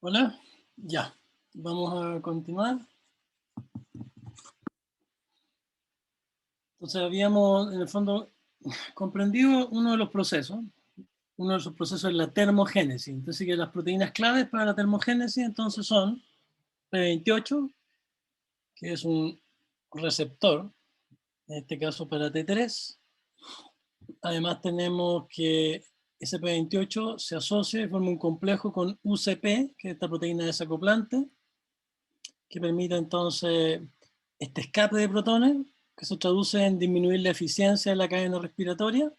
Hola, ya, vamos a continuar. Entonces habíamos, en el fondo, comprendido uno de los procesos. Uno de esos procesos es la termogénesis. Entonces, que las proteínas claves para la termogénesis entonces son P28, que es un receptor, en este caso para T3. Además tenemos que ese P28 se asocia y forma un complejo con UCP, que es esta proteína desacoplante, que permite entonces este escape de protones, que se traduce en disminuir la eficiencia de la cadena respiratoria,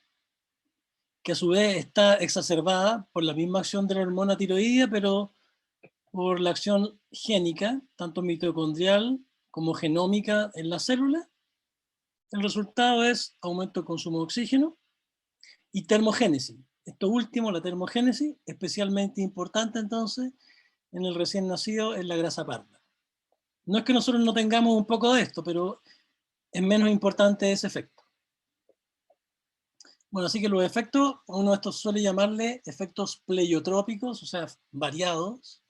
que a su vez está exacerbada por la misma acción de la hormona tiroidea, pero por la acción génica, tanto mitocondrial como genómica en la célula. El resultado es aumento del consumo de oxígeno y termogénesis. Esto último, la termogénesis, especialmente importante entonces en el recién nacido en la grasa parda. No es que nosotros no tengamos un poco de esto, pero es menos importante ese efecto. Bueno, así que los efectos, uno de estos suele llamarle efectos pleiotrópicos, o sea, variados,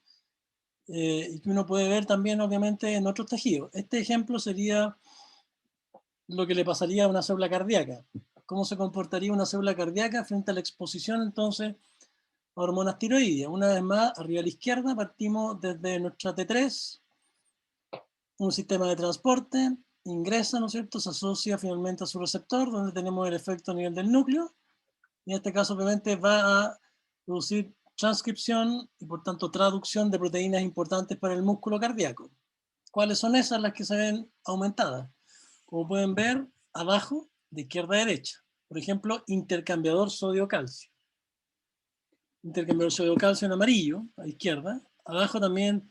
y que uno puede ver también, obviamente, en otros tejidos. Este ejemplo sería lo que le pasaría a una célula cardíaca. ¿Cómo se comportaría una célula cardíaca frente a la exposición, entonces, a hormonas tiroideas? Una vez más, arriba a la izquierda, partimos desde nuestra T3, un sistema de transporte, ingresa, ¿no es cierto?, se asocia finalmente a su receptor, donde tenemos el efecto a nivel del núcleo, y en este caso obviamente va a producir transcripción y por tanto traducción de proteínas importantes para el músculo cardíaco. ¿Cuáles son esas las que se ven aumentadas? Como pueden ver, abajo, de izquierda a derecha. Por ejemplo, intercambiador sodio-calcio. Intercambiador sodio-calcio en amarillo, a la izquierda. Abajo también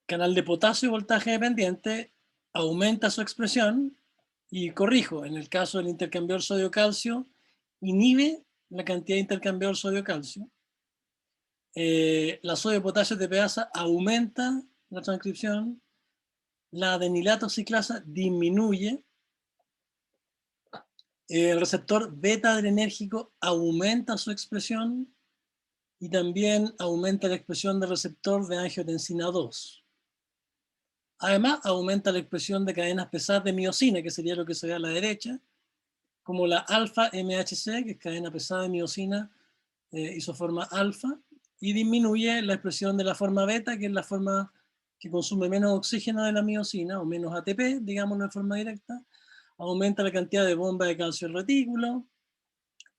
canal de potasio y voltaje dependiente, aumenta su expresión, y corrijo, en el caso del intercambiador sodio-calcio, inhibe la cantidad de intercambiador sodio-calcio. La sodio-potasio TPasa aumenta la transcripción, la adenilato ciclasa disminuye, el receptor beta-adrenérgico aumenta su expresión y también aumenta la expresión del receptor de angiotensina 2. Además, aumenta la expresión de cadenas pesadas de miosina, que sería lo que se ve a la derecha, como la alfa-MHC, que es cadena pesada de miosina isoforma alfa, y disminuye la expresión de la forma beta, que es la forma que consume menos oxígeno de la miosina, o menos ATP, digámoslo de forma directa. Aumenta la cantidad de bomba de calcio al retículo,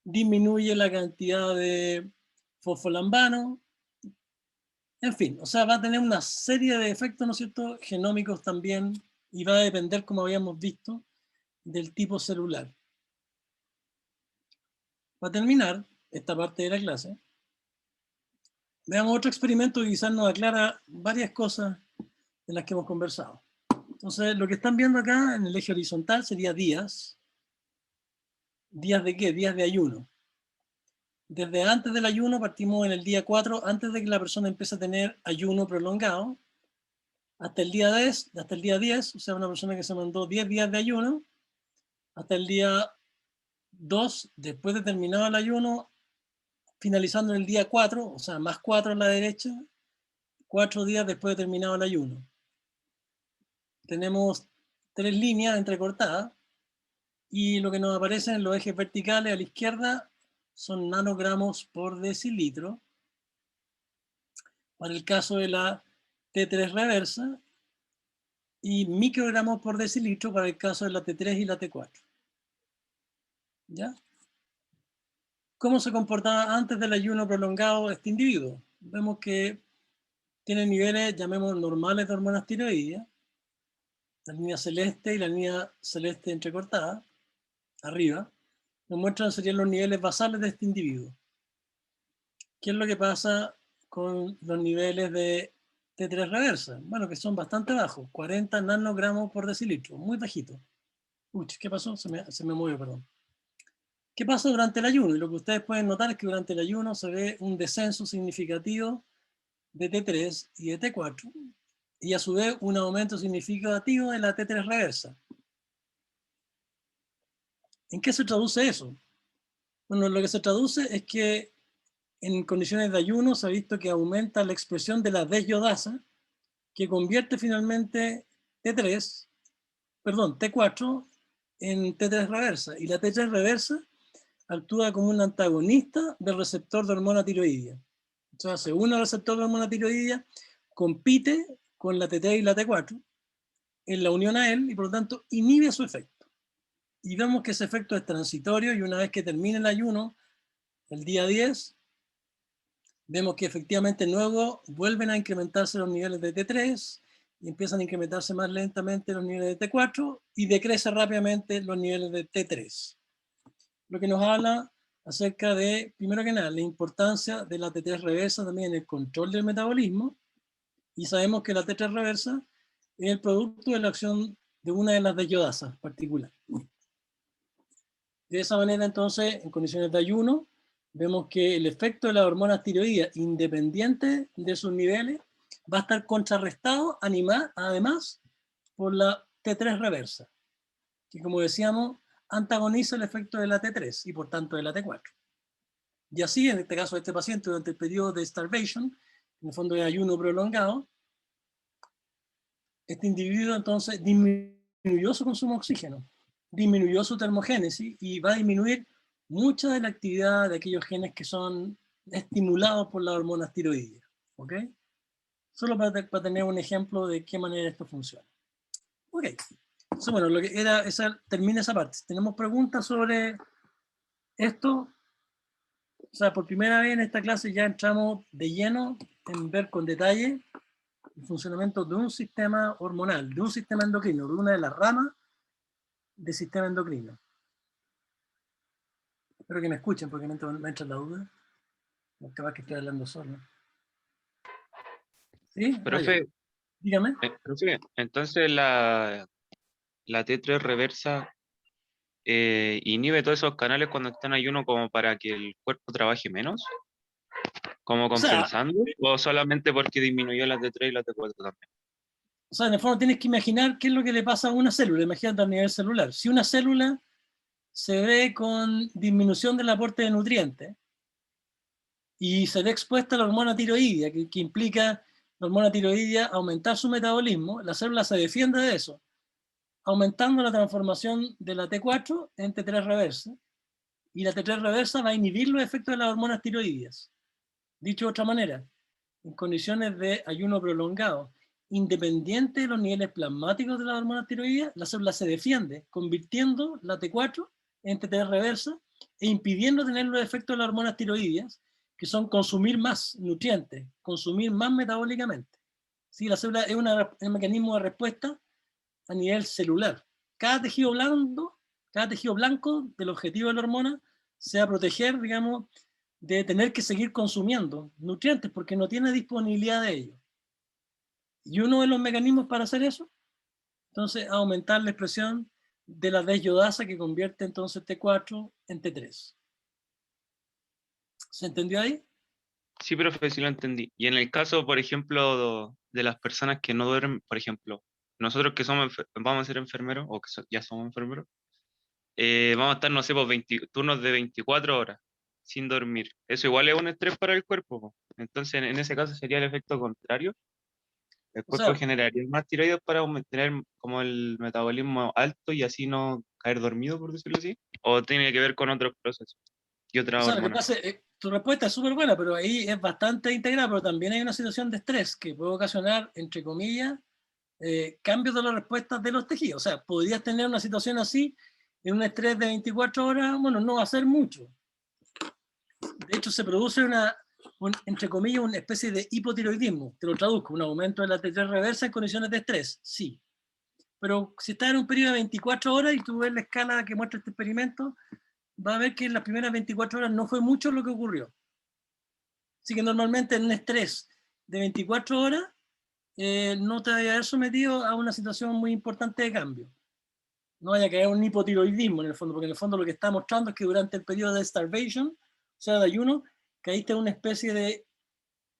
disminuye la cantidad de fosfolambano, en fin, o sea, va a tener una serie de efectos, ¿no es cierto?, genómicos también, y va a depender, como habíamos visto, del tipo celular. Para terminar esta parte de la clase, veamos otro experimento que quizás nos aclara varias cosas de las que hemos conversado. Entonces, lo que están viendo acá en el eje horizontal sería días. ¿Días de qué? Días de ayuno. Desde antes del ayuno partimos en el día 4, antes de que la persona empiece a tener ayuno prolongado, hasta el día 10, o sea, una persona que se mandó 10 días de ayuno, hasta el día 2, después de terminado el ayuno, finalizando en el día 4, o sea, más 4 a la derecha, 4 días después de terminado el ayuno. Tenemos 3 líneas entrecortadas, y lo que nos aparece en los ejes verticales a la izquierda son nanogramos por decilitro, para el caso de la T3 reversa, y microgramos por decilitro para el caso de la T3 y la T4. ¿Ya? ¿Cómo se comportaba antes del ayuno prolongado este individuo? Vemos que tiene niveles, llamemos normales de hormonas tiroideas, la línea celeste y la línea celeste entrecortada, arriba, nos muestran serían los niveles basales de este individuo. ¿Qué es lo que pasa con los niveles de T3 reversa? Bueno, que son bastante bajos, 40 nanogramos por decilitro, muy bajito. Uy, ¿qué pasó? Se me movió, perdón. ¿Qué pasa durante el ayuno? Y lo que ustedes pueden notar es que durante el ayuno se ve un descenso significativo de T3 y de T4, y a su vez un aumento significativo de la T3 reversa. ¿En qué se traduce eso? Bueno, lo que se traduce es que en condiciones de ayuno se ha visto que aumenta la expresión de la desyodasa, que convierte finalmente T4 en T3 reversa. Y la T3 reversa actúa como un antagonista del receptor de hormona tiroidea. O sea, se une al receptor de hormona tiroidea, compite con la T3 y la T4 en la unión a él y por lo tanto inhibe su efecto. Y vemos que ese efecto es transitorio y una vez que termine el ayuno, el día 10, vemos que efectivamente luego vuelven a incrementarse los niveles de T3 y empiezan a incrementarse más lentamente los niveles de T4 y decrece rápidamente los niveles de T3. Lo que nos habla acerca de, primero que nada, la importancia de la T3 reversa también en el control del metabolismo, y sabemos que la T3 reversa es el producto de la acción de una de las desayodasas particular. De esa manera, entonces, en condiciones de ayuno, vemos que el efecto de la hormona tiroidea, independiente de sus niveles, va a estar contrarrestado, además, por la T3 reversa, que como decíamos, antagoniza el efecto de la T3 y por tanto de la T4. Y así, en este caso de este paciente, durante el periodo de starvation, en el fondo de ayuno prolongado, este individuo entonces disminuyó su consumo de oxígeno, disminuyó su termogénesis y va a disminuir mucha de la actividad de aquellos genes que son estimulados por las hormonas tiroideas. ¿Ok? Solo para tener un ejemplo de qué manera esto funciona. Ok. Entonces, bueno, lo que era termina esa parte. ¿Tenemos preguntas sobre esto? O sea, por primera vez en esta clase ya entramos de lleno en ver con detalle el funcionamiento de un sistema hormonal, de un sistema endocrino, de una de las ramas del sistema endocrino. Espero que me escuchen porque me entra la duda. Capaz que estoy hablando solo. ¿Sí? Profe, Dígame. profe, entonces la T3 reversa inhibe todos esos canales cuando está en ayuno como para que el cuerpo trabaje menos, como compensando, o solamente porque disminuyó la T3 y la T4 también. O sea, en el fondo tienes que imaginar qué es lo que le pasa a una célula. Imagínate a nivel celular. Si una célula se ve con disminución del aporte de nutrientes y se ve expuesta a la hormona tiroidea, que implica la hormona tiroidea aumentar su metabolismo, la célula se defiende de eso, aumentando la transformación de la T4 en T3 reversa, y la T3 reversa va a inhibir los efectos de las hormonas tiroideas. Dicho de otra manera, en condiciones de ayuno prolongado, independiente de los niveles plasmáticos de las hormonas tiroideas, la célula se defiende, convirtiendo la T4 en T3 reversa e impidiendo tener los efectos de las hormonas tiroideas, que son consumir más nutrientes, consumir más metabólicamente. ¿Sí? La célula es un mecanismo de respuesta a nivel celular. Cada tejido blanco del objetivo de la hormona se va a proteger, digamos, de tener que seguir consumiendo nutrientes porque no tiene disponibilidad de ellos. Y uno de los mecanismos para hacer eso, entonces, aumentar la expresión de la desyodasa que convierte entonces T4 en T3. ¿Se entendió ahí? Sí, profe, sí lo entendí. Y en el caso, por ejemplo, de las personas que no duermen, por ejemplo, nosotros que vamos a ser enfermeros, o que ya somos enfermeros, vamos a estar, no sé, por turnos de 24 horas sin dormir. Eso igual es un estrés para el cuerpo, po. Entonces, en ese caso sería el efecto contrario. El O cuerpo sea, generaría más tiroides para mantener como el metabolismo alto y así no caer dormido, por decirlo así. O tiene que ver con otros procesos y otras lo que hormonas. pasa es, tu respuesta es súper buena, pero ahí es bastante integrada, pero también hay una situación de estrés que puede ocasionar, entre comillas, cambios de las respuestas de los tejidos. O sea, podrías tener una situación así en un estrés de 24 horas, bueno, no va a ser mucho. De hecho, se produce entre comillas, una especie de hipotiroidismo. Te lo traduzco, un aumento de la T3 reversa en condiciones de estrés, sí. Pero si estás en un periodo de 24 horas y tú ves la escala que muestra este experimento, va a ver que en las primeras 24 horas no fue mucho lo que ocurrió. Así que normalmente en un estrés de 24 horas no te vaya a haber sometido a una situación muy importante de cambio. No vaya a caer un hipotiroidismo en el fondo, porque en el fondo lo que está mostrando es que durante el periodo de starvation, o sea, de ayuno, caíste en una especie de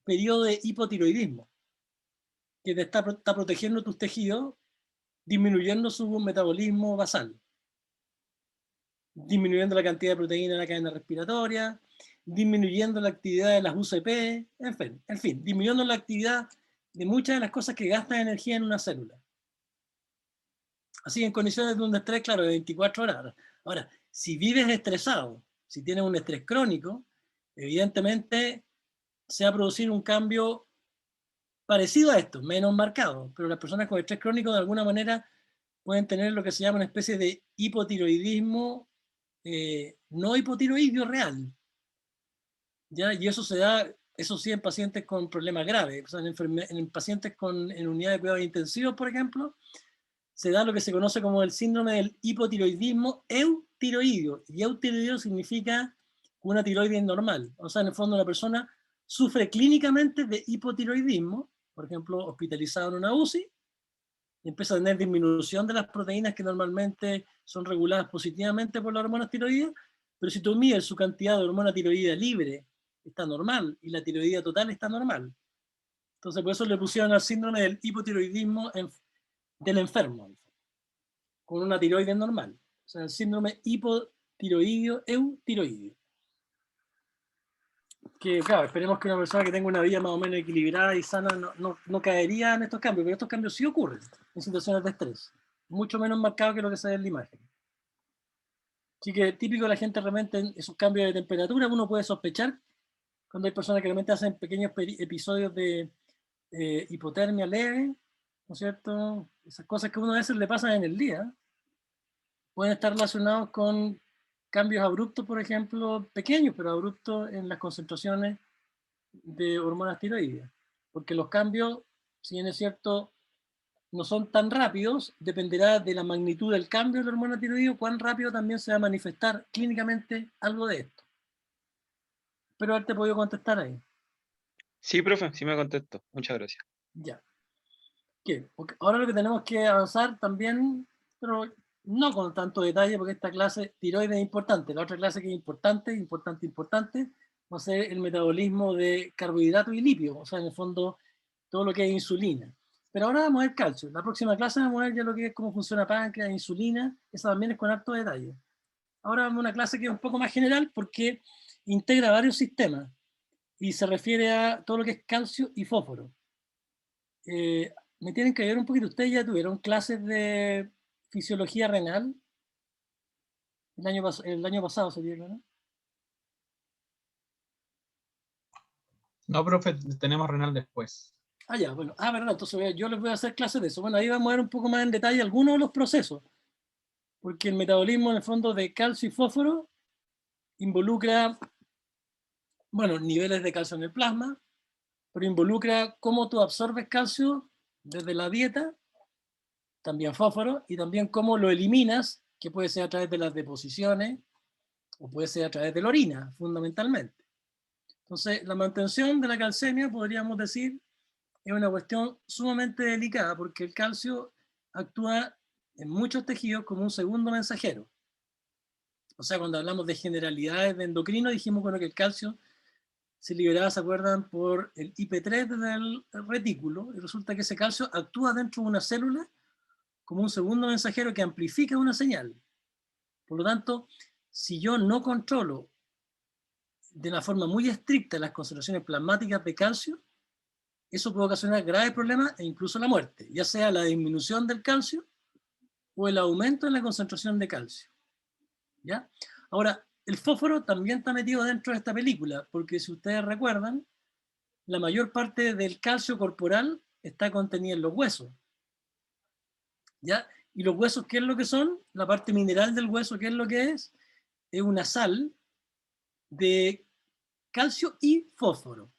periodo de hipotiroidismo, que te está protegiendo tus tejidos, disminuyendo su metabolismo basal, disminuyendo la cantidad de proteína en la cadena respiratoria, disminuyendo la actividad de las UCP, en fin, disminuyendo la actividad de muchas de las cosas que gastan energía en una célula. Así en condiciones de un estrés, claro, de 24 horas. Ahora, si vives estresado, si tienes un estrés crónico, evidentemente se va a producir un cambio parecido a esto, menos marcado, pero las personas con estrés crónico de alguna manera pueden tener lo que se llama una especie de hipotiroidismo, no hipotiroidio real, ¿ya? Y eso se da, eso sí, en pacientes con problemas graves, o sea, en pacientes en unidad de cuidados intensivos, por ejemplo, se da lo que se conoce como el síndrome del hipotiroidismo eutiroideo, y eutiroideo significa una tiroides normal, o sea, en el fondo una persona sufre clínicamente de hipotiroidismo, por ejemplo, hospitalizado en una UCI, y empieza a tener disminución de las proteínas que normalmente son reguladas positivamente por las hormonas tiroideas, pero si tú mides su cantidad de hormona tiroidea libre, está normal, y la tiroidea total está normal. Entonces, por eso le pusieron al síndrome del hipotiroidismo del enfermo, con una tiroides normal. O sea, el síndrome hipotiroideo eutiroideo. Que, claro, esperemos que una persona que tenga una vida más o menos equilibrada y sana no caería en estos cambios, pero estos cambios sí ocurren en situaciones de estrés, mucho menos marcados que lo que se ve en la imagen. Así que típico de la gente realmente en esos cambios de temperatura, uno puede sospechar cuando hay personas que realmente hacen pequeños episodios de hipotermia leve, ¿no es cierto? Esas cosas que uno a veces le pasan en el día, pueden estar relacionados con cambios abruptos, por ejemplo, pequeños, pero abruptos en las concentraciones de hormonas tiroideas. Porque los cambios, si bien es cierto, no son tan rápidos, dependerá de la magnitud del cambio de la hormona tiroidea, cuán rápido también se va a manifestar clínicamente algo de esto. Espero haberte podido contestar ahí. Sí, profe, sí me contesto. Muchas gracias. Ya. ¿Qué? Ahora lo que tenemos que avanzar también, pero no con tanto detalle, porque esta clase tiroides es importante. La otra clase que es importante, va a ser el metabolismo de carbohidratos y lípidos, o sea, en el fondo, todo lo que es insulina. Pero ahora vamos a ver calcio. La próxima clase vamos a ver ya lo que es cómo funciona páncreas, insulina, esa también es con harto detalle. Ahora vamos a una clase que es un poco más general porque integra varios sistemas y se refiere a todo lo que es calcio y fósforo. Me tienen que ayudar un poquito. Ustedes ya tuvieron clases de fisiología renal el año pasado, sería, ¿no? No, profe, tenemos renal después. Ah, ya, bueno. Ah, verdad, entonces yo les voy a hacer clases de eso. Bueno, ahí vamos a ver un poco más en detalle algunos de los procesos, porque el metabolismo en el fondo de calcio y fósforo involucra, bueno, niveles de calcio en el plasma, pero involucra cómo tú absorbes calcio desde la dieta, también fósforo, y también cómo lo eliminas, que puede ser a través de las deposiciones o puede ser a través de la orina, fundamentalmente. Entonces, la mantención de la calcemia, podríamos decir, es una cuestión sumamente delicada porque el calcio actúa en muchos tejidos como un segundo mensajero. O sea, cuando hablamos de generalidades de endocrino, dijimos bueno, que el calcio se liberaba, ¿se acuerdan?, por el IP3 del retículo, y resulta que ese calcio actúa dentro de una célula como un segundo mensajero que amplifica una señal. Por lo tanto, si yo no controlo de una forma muy estricta las concentraciones plasmáticas de calcio, eso puede ocasionar graves problemas e incluso la muerte, ya sea la disminución del calcio o el aumento en la concentración de calcio. ¿Ya? Ahora, el fósforo también está metido dentro de esta película, porque si ustedes recuerdan, la mayor parte del calcio corporal está contenido en los huesos. ¿Ya? ¿Y los huesos qué es lo que son? La parte mineral del hueso, ¿qué es lo que es? Es una sal de calcio y fósforo.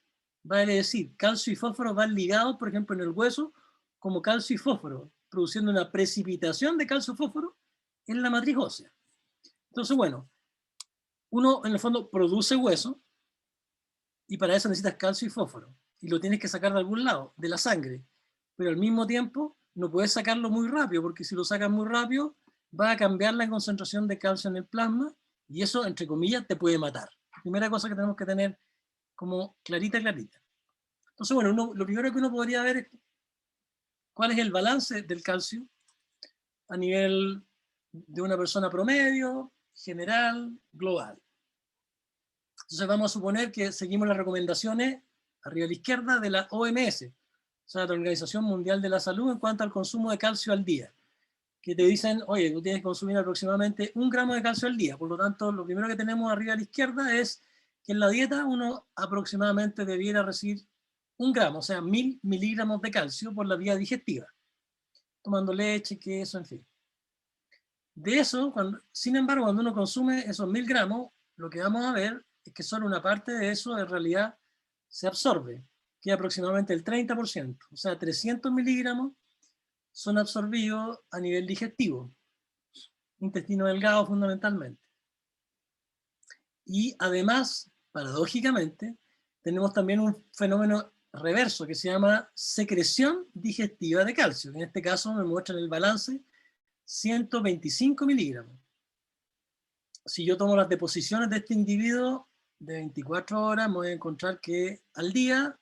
Vale decir, calcio y fósforo van ligados, por ejemplo, en el hueso, como calcio y fósforo, produciendo una precipitación de calcio-fósforo en la matriz ósea. Entonces, bueno, uno en el fondo produce hueso y para eso necesitas calcio y fósforo. Y lo tienes que sacar de algún lado, de la sangre. Pero al mismo tiempo no puedes sacarlo muy rápido, porque si lo sacas muy rápido, va a cambiar la concentración de calcio en el plasma y eso, entre comillas, te puede matar. Primera cosa que tenemos que tener como clarita. Entonces, bueno, lo primero que uno podría ver es cuál es el balance del calcio a nivel de una persona promedio, general, global. Entonces vamos a suponer que seguimos las recomendaciones arriba a la izquierda de la OMS, o sea, la Organización Mundial de la Salud, en cuanto al consumo de calcio al día, que te dicen, oye, tú tienes que consumir aproximadamente 1 gramo de calcio al día. Por lo tanto, lo primero que tenemos arriba a la izquierda es que en la dieta uno aproximadamente debiera recibir 1 gramo, o sea, 1000 miligramos de calcio por la vía digestiva, tomando leche, queso, en fin. De eso, sin embargo, cuando uno consume esos 1000 gramos, lo que vamos a ver es que solo una parte de eso en realidad se absorbe, que es aproximadamente el 30%, o sea, 300 miligramos son absorbidos a nivel digestivo, intestino delgado fundamentalmente. Y además, paradójicamente, tenemos también un fenómeno reverso que se llama secreción digestiva de calcio, que en este caso me muestra en el balance 125 miligramos. Si yo tomo las deposiciones de este individuo de 24 horas, me voy a encontrar que al día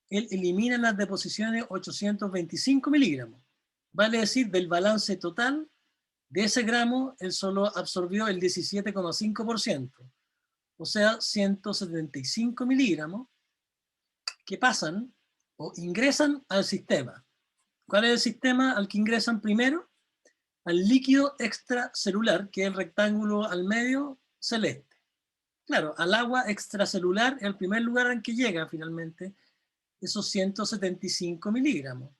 él elimina en las deposiciones 825 miligramos. Vale decir, del balance total de ese gramo, él solo absorbió el 17,5%. O sea, 175 miligramos que pasan o ingresan al sistema. ¿Cuál es el sistema al que ingresan primero? Al líquido extracelular, que es el rectángulo al medio celeste. Claro, al agua extracelular es el primer lugar en que llega finalmente esos 175 miligramos.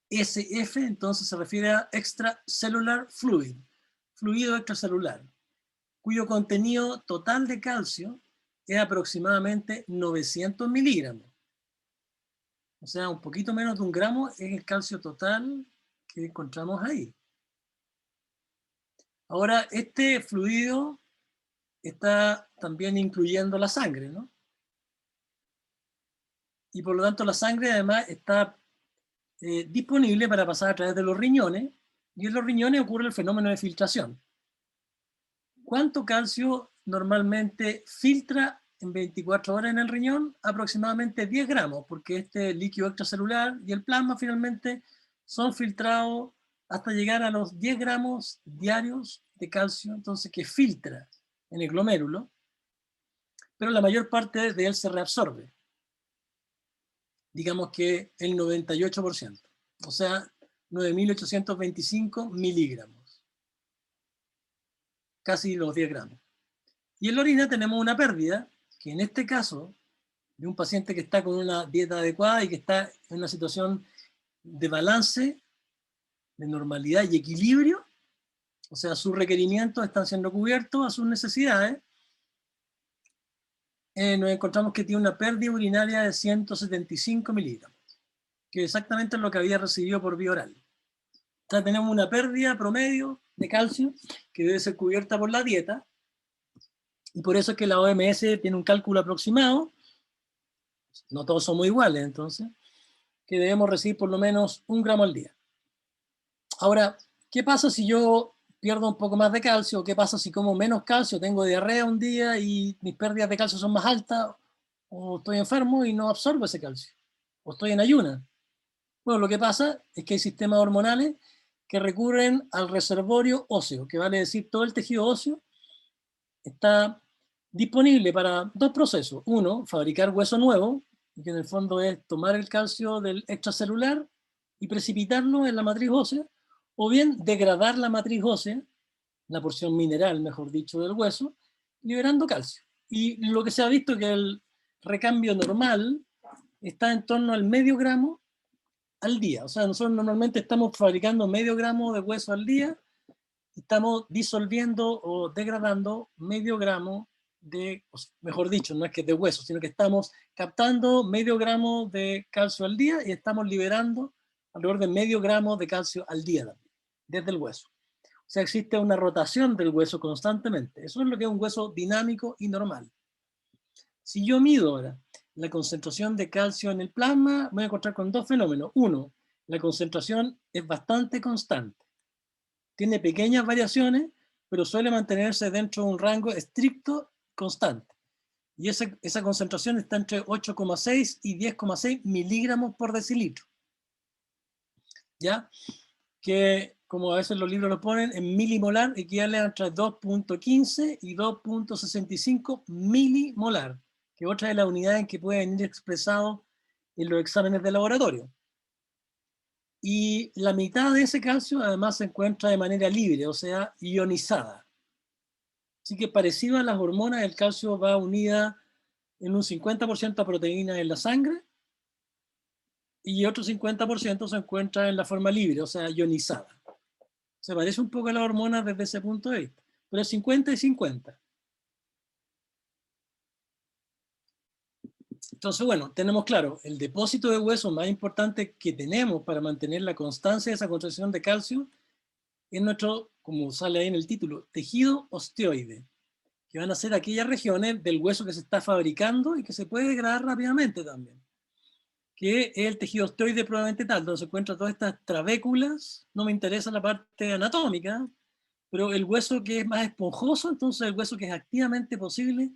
SF entonces se refiere a extracellular fluid, fluido extracelular, cuyo contenido total de calcio es aproximadamente 900 miligramos. O sea, un poquito menos de 1 gramo es el calcio total que encontramos ahí. Ahora, este fluido está también incluyendo la sangre, ¿no? Y por lo tanto la sangre además está disponible para pasar a través de los riñones, y en los riñones ocurre el fenómeno de filtración. ¿Cuánto calcio normalmente filtra en 24 horas en el riñón? Aproximadamente 10 gramos, porque este líquido extracelular y el plasma finalmente son filtrados hasta llegar a los 10 gramos diarios de calcio, entonces que filtra en el glomérulo, pero la mayor parte de él se reabsorbe. Digamos que el 98%, o sea, 9.825 miligramos, casi los 10 gramos. Y en la orina tenemos una pérdida, que en este caso, de un paciente que está con una dieta adecuada y que está en una situación de balance, de normalidad y equilibrio, o sea, sus requerimientos están siendo cubiertos a sus necesidades, nos encontramos que tiene una pérdida urinaria de 175 miligramos, que exactamente es lo que había recibido por vía oral. O sea, tenemos una pérdida promedio de calcio que debe ser cubierta por la dieta, y por eso es que la OMS tiene un cálculo aproximado, no todos somos iguales entonces, que debemos recibir por lo menos 1 gramo al día. Ahora, ¿qué pasa si yo pierdo un poco más de calcio? ¿Qué pasa si como menos calcio, tengo diarrea un día y mis pérdidas de calcio son más altas? ¿O estoy enfermo y no absorbo ese calcio? ¿O estoy en ayuna? Bueno, lo que pasa es que hay sistemas hormonales que recurren al reservorio óseo, que vale decir todo el tejido óseo está disponible para 2 procesos. Uno, fabricar hueso nuevo, que en el fondo es tomar el calcio del extracelular y precipitarlo en la matriz ósea, o bien degradar la matriz ósea, la porción mineral, mejor dicho, del hueso, liberando calcio. Y lo que se ha visto es que el recambio normal está en torno al medio gramo al día. O sea, nosotros normalmente estamos fabricando medio gramo de hueso al día, estamos disolviendo o degradando medio gramo de, mejor dicho, no es que de hueso, sino que estamos captando medio gramo de calcio al día y estamos liberando alrededor de medio gramo de calcio al día también, desde el hueso. O sea, existe una rotación del hueso constantemente. Eso es lo que es un hueso dinámico y normal. Si yo mido ahora la concentración de calcio en el plasma, me voy a encontrar con 2 fenómenos. Uno, la concentración es bastante constante. Tiene pequeñas variaciones, pero suele mantenerse dentro de un rango estricto constante. Y esa concentración está entre 8,6 y 10,6 miligramos por decilitro. ¿Ya? Que como a veces los libros lo ponen, en milimolar equivale a entre 2.15 y 2.65 milimolar, que es otra de las unidades en que puede venir expresado en los exámenes de laboratorio. Y la mitad de ese calcio además se encuentra de manera libre, o sea, ionizada. Así que parecido a las hormonas, el calcio va unida en un 50% a proteínas en la sangre y otro 50% se encuentra en la forma libre, o sea, ionizada. Se parece un poco a las hormonas desde ese punto de vista, pero es 50 y 50. Entonces, bueno, tenemos claro, el depósito de hueso más importante que tenemos para mantener la constancia de esa concentración de calcio es nuestro, como sale ahí en el título, tejido osteoide, que van a ser aquellas regiones del hueso que se está fabricando y que se puede degradar rápidamente también, que es el tejido osteoide probablemente tal, donde se encuentran todas estas trabéculas. No me interesa la parte anatómica, pero el hueso que es más esponjoso, entonces el hueso que es activamente posible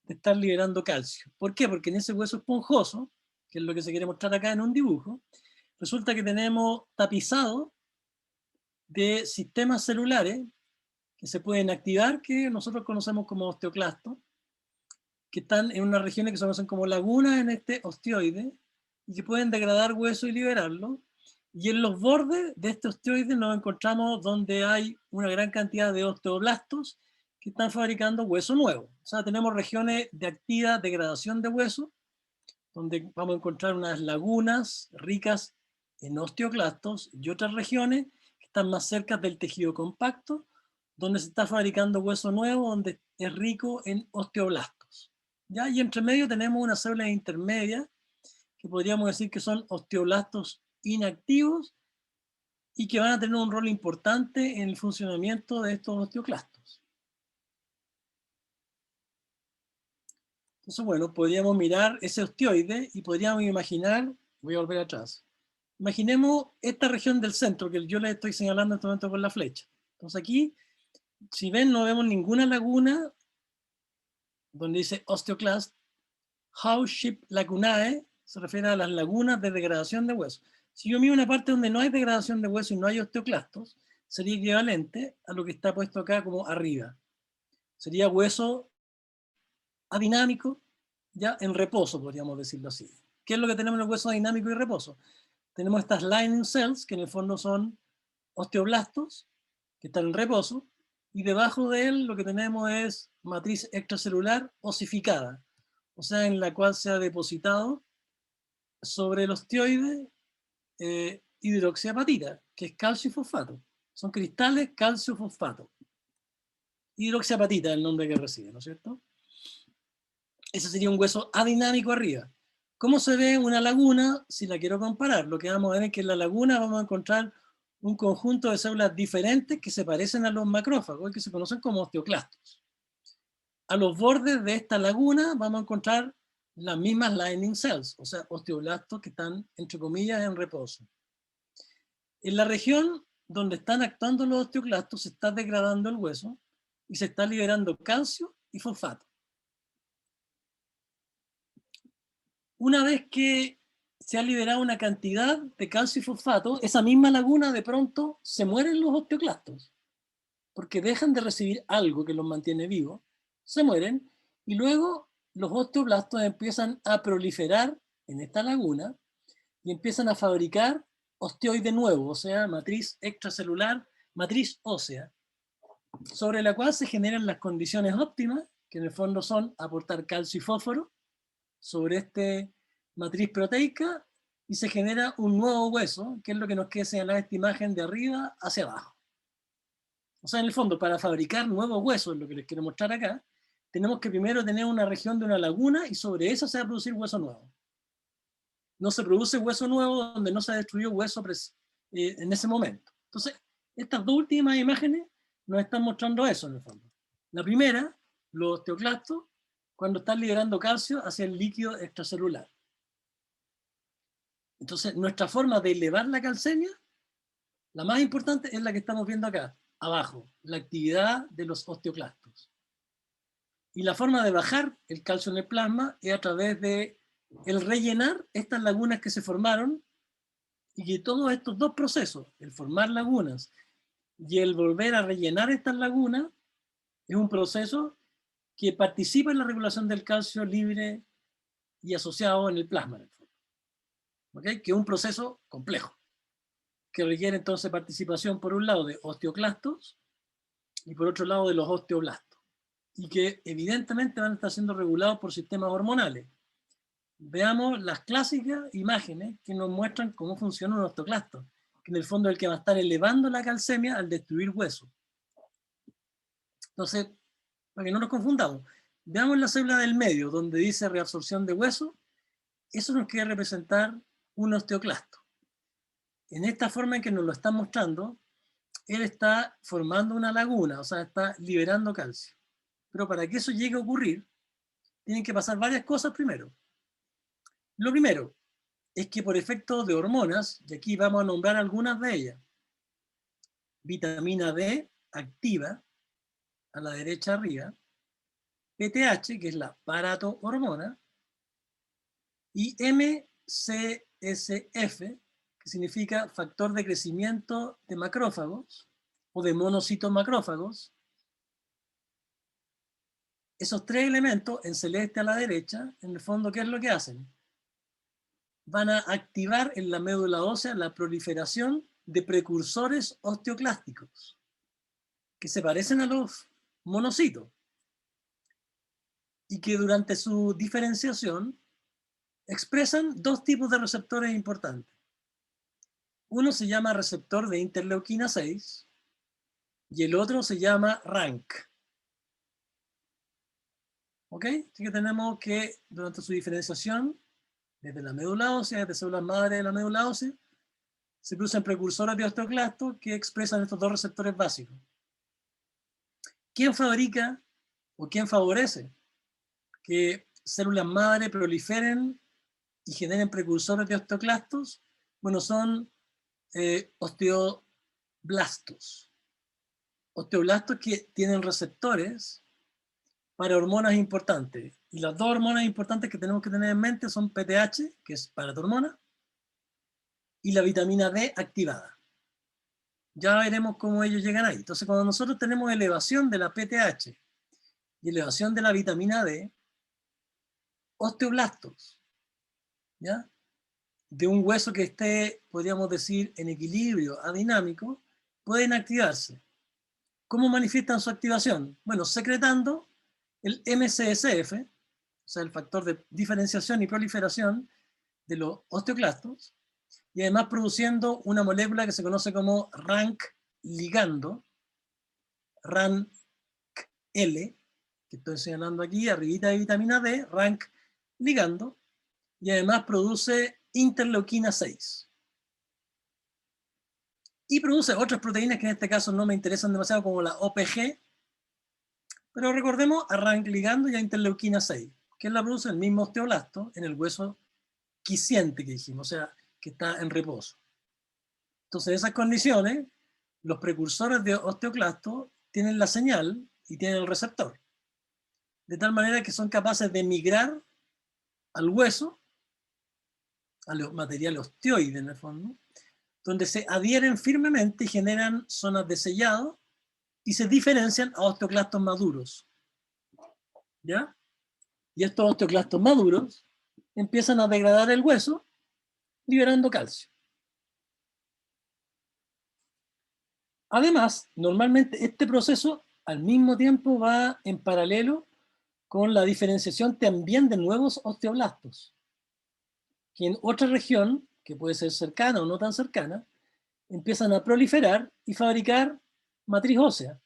de estar liberando calcio. ¿Por qué? Porque en ese hueso esponjoso, que es lo que se quiere mostrar acá en un dibujo, resulta que tenemos tapizado de sistemas celulares que se pueden activar, que nosotros conocemos como osteoclastos, que están en unas regiones que se conocen como lagunas en este osteoide, y que pueden degradar hueso y liberarlo. Y en los bordes de este osteoide nos encontramos donde hay una gran cantidad de osteoblastos que están fabricando hueso nuevo. O sea, tenemos regiones de activa degradación de hueso, donde vamos a encontrar unas lagunas ricas en osteoclastos, y otras regiones que están más cerca del tejido compacto, donde se está fabricando hueso nuevo, donde es rico en osteoblastos. ¿Ya? Y entre medio tenemos unas células intermedias, que podríamos decir que son osteoblastos inactivos, y que van a tener un rol importante en el funcionamiento de estos osteoclastos. Entonces, bueno, podríamos mirar ese osteoide y podríamos imaginar, voy a volver atrás, imaginemos esta región del centro que yo les estoy señalando en este momento con la flecha. Entonces aquí, si ven, no vemos ninguna laguna donde dice osteoclast. Hausship lagunae se refiere a las lagunas de degradación de hueso. Si yo miro una parte donde no hay degradación de hueso y no hay osteoclastos, sería equivalente a lo que está puesto acá como arriba. Sería hueso adinámico, ya en reposo, podríamos decirlo así. ¿Qué es lo que tenemos en el hueso dinámico y reposo? Tenemos estas lining cells, que en el fondo son osteoblastos, que están en reposo, y debajo de él lo que tenemos es matriz extracelular osificada, o sea, en la cual se ha depositado sobre el osteoide hidroxiapatita, que es calcio y fosfato. Son cristales calcio-fosfato. Hidroxiapatita es el nombre que recibe, ¿no es cierto? Ese sería un hueso adinámico arriba. ¿Cómo se ve una laguna? Si la quiero comparar, lo que vamos a ver es que en la laguna vamos a encontrar un conjunto de células diferentes que se parecen a los macrófagos y que se conocen como osteoclastos. A los bordes de esta laguna vamos a encontrar las mismas lining cells, o sea, osteoblastos que están, entre comillas, en reposo. En la región donde están actuando los osteoclastos se está degradando el hueso y se está liberando calcio y fosfato. Una vez que se ha liberado una cantidad de calcio y fosfato, esa misma laguna de pronto se mueren los osteoclastos, porque dejan de recibir algo que los mantiene vivos, se mueren, y luego los osteoblastos empiezan a proliferar en esta laguna y empiezan a fabricar osteoide nuevo, o sea, matriz extracelular, matriz ósea, sobre la cual se generan las condiciones óptimas, que en el fondo son aportar calcio y fósforo sobre esta matriz proteica, y se genera un nuevo hueso, que es lo que nos queda señalar esta imagen de arriba hacia abajo. O sea, en el fondo, para fabricar nuevos huesos, lo que les quiero mostrar acá, tenemos que primero tener una región de una laguna y sobre eso se va a producir hueso nuevo. No se produce hueso nuevo donde no se ha destruido hueso en ese momento. Entonces, estas dos últimas imágenes nos están mostrando eso en el fondo. La primera, los osteoclastos, cuando están liberando calcio hacia el líquido extracelular. Entonces, nuestra forma de elevar la calcemia, la más importante, es la que estamos viendo acá, abajo, la actividad de los osteoclastos. Y la forma de bajar el calcio en el plasma es a través de el rellenar estas lagunas que se formaron Y que todos estos dos procesos, el formar lagunas y el volver a rellenar estas lagunas, es un proceso que participa en la regulación del calcio libre y asociado en el plasma, en el fondo. ¿Okay? Que es un proceso complejo, que requiere entonces participación por un lado de osteoclastos y por otro lado de los osteoblastos, y que evidentemente van a estar siendo regulados por sistemas hormonales. Veamos las clásicas imágenes que nos muestran cómo funciona un osteoclasto, que en el fondo es el que va a estar elevando la calcemia al destruir hueso. Entonces, para que no nos confundamos, veamos la célula del medio, donde dice reabsorción de hueso. Eso nos quiere representar un osteoclasto. En esta forma en que nos lo están mostrando, él está formando una laguna, o sea, está liberando calcio. Pero para que eso llegue a ocurrir, tienen que pasar varias cosas primero. Lo primero es que por efecto de hormonas, y aquí vamos a nombrar algunas de ellas, vitamina D activa, a la derecha arriba, PTH, que es la paratohormona, y MCSF, que significa factor de crecimiento de macrófagos o de monocitos macrófagos. Esos tres elementos en celeste a la derecha, en el fondo, ¿qué es lo que hacen? Van a activar en la médula ósea la proliferación de precursores osteoclásticos, que se parecen a los monocitos, y que durante su diferenciación expresan dos tipos de receptores importantes. Uno se llama receptor de interleuquina 6 y el otro se llama RANK. ¿Ok? Así que tenemos que durante su diferenciación, desde la médula ósea, desde células madre de la médula ósea, se producen precursores de osteoclastos que expresan estos dos receptores básicos. ¿Quién fabrica o quién favorece que células madre proliferen y generen precursores de osteoclastos? Bueno, son osteoblastos. Osteoblastos que tienen receptores para hormonas importantes. Y las dos hormonas importantes que tenemos que tener en mente son PTH, que es paratormona, y la vitamina D activada. Ya veremos cómo ellos llegan ahí. Entonces, cuando nosotros tenemos elevación de la PTH y elevación de la vitamina D, osteoblastos, ¿ya? De un hueso que esté, podríamos decir, en equilibrio adinámico, pueden activarse. ¿Cómo manifiestan su activación? Bueno, secretando el MCSF, o sea, el factor de diferenciación y proliferación de los osteoclastos, y además produciendo una molécula que se conoce como RANK ligando, RANK-L, que estoy señalando aquí, arribita de vitamina D, RANK ligando, y además produce interleuquina 6. Y produce otras proteínas que en este caso no me interesan demasiado, como la OPG, pero recordemos a RANK ligando y a interleuquina 6, que la produce el mismo osteoblasto en el hueso quiciente que dijimos, o sea, que está en reposo. Entonces, en esas condiciones, los precursores de osteoclasto tienen la señal y tienen el receptor, de tal manera que son capaces de migrar al hueso, al material osteoide en el fondo, donde se adhieren firmemente y generan zonas de sellado y se diferencian a osteoclastos maduros. ¿Ya? Y estos osteoclastos maduros empiezan a degradar el hueso, liberando calcio. Además, normalmente este proceso al mismo tiempo va en paralelo con la diferenciación también de nuevos osteoblastos, que en otra región, que puede ser cercana o no tan cercana, empiezan a proliferar y fabricar matriz ósea,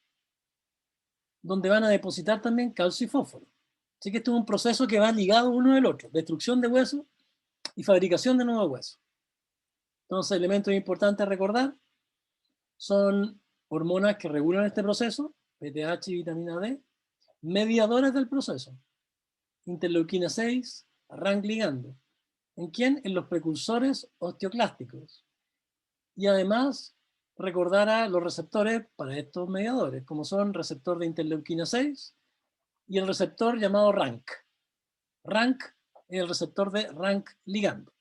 donde van a depositar también calcio y fósforo. Así que esto es un proceso que va ligado uno del otro, destrucción de huesos y fabricación de nuevos huesos. Entonces, elementos importantes a recordar son hormonas que regulan este proceso, PTH y vitamina D, mediadores del proceso, interleuquina 6, RANK ligando. ¿En quién? En los precursores osteoclásticos. Y además, recordar a los receptores para estos mediadores, como son receptor de interleuquina 6 y el receptor llamado RANK. RANK es el receptor de RANK ligando.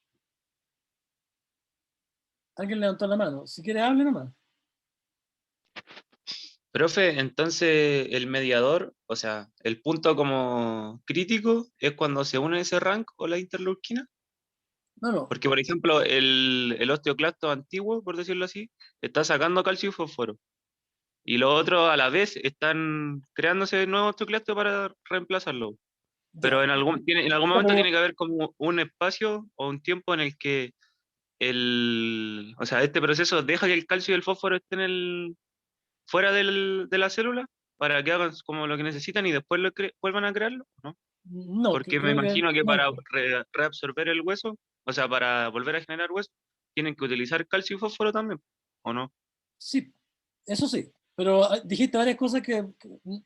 Alguien levantó la mano. Si quiere, hable nomás. Profe, entonces el mediador, o sea, el punto como crítico es cuando se une ese rank o la interleuquina. No, no. Porque, por ejemplo, el osteoclasto antiguo, por decirlo así, está sacando calcio y fósforo. Y los otros a la vez están creándose nuevos osteoclastos para reemplazarlo. Pero Ya. en algún momento Pero tiene que haber como un espacio o un tiempo en el que o sea, este proceso deja que el calcio y el fósforo estén fuera de la célula para que hagan como lo que necesitan y después vuelvan a crearlo, ¿no? no, Porque me creo que imagino que no. para reabsorber el hueso, o sea, para volver a generar hueso, tienen que utilizar calcio y fósforo también, ¿o no? Sí, eso sí. Pero dijiste varias cosas que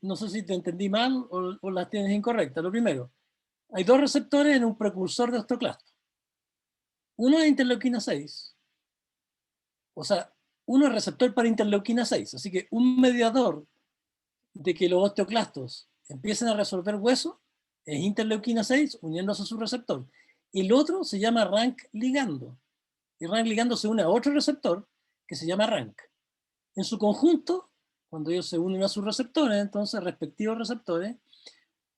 no sé si te entendí mal o las tienes incorrectas. Lo primero, hay dos receptores en un precursor de osteoclasto. Uno es interleuquina 6, o sea, uno es receptor para interleuquina 6, así que un mediador de que los osteoclastos empiecen a resolver hueso es interleuquina 6 uniéndose a su receptor. El otro se llama RANK ligando, y RANK ligando se une a otro receptor que se llama RANK. En su conjunto, cuando ellos se unen a sus receptores, entonces respectivos receptores,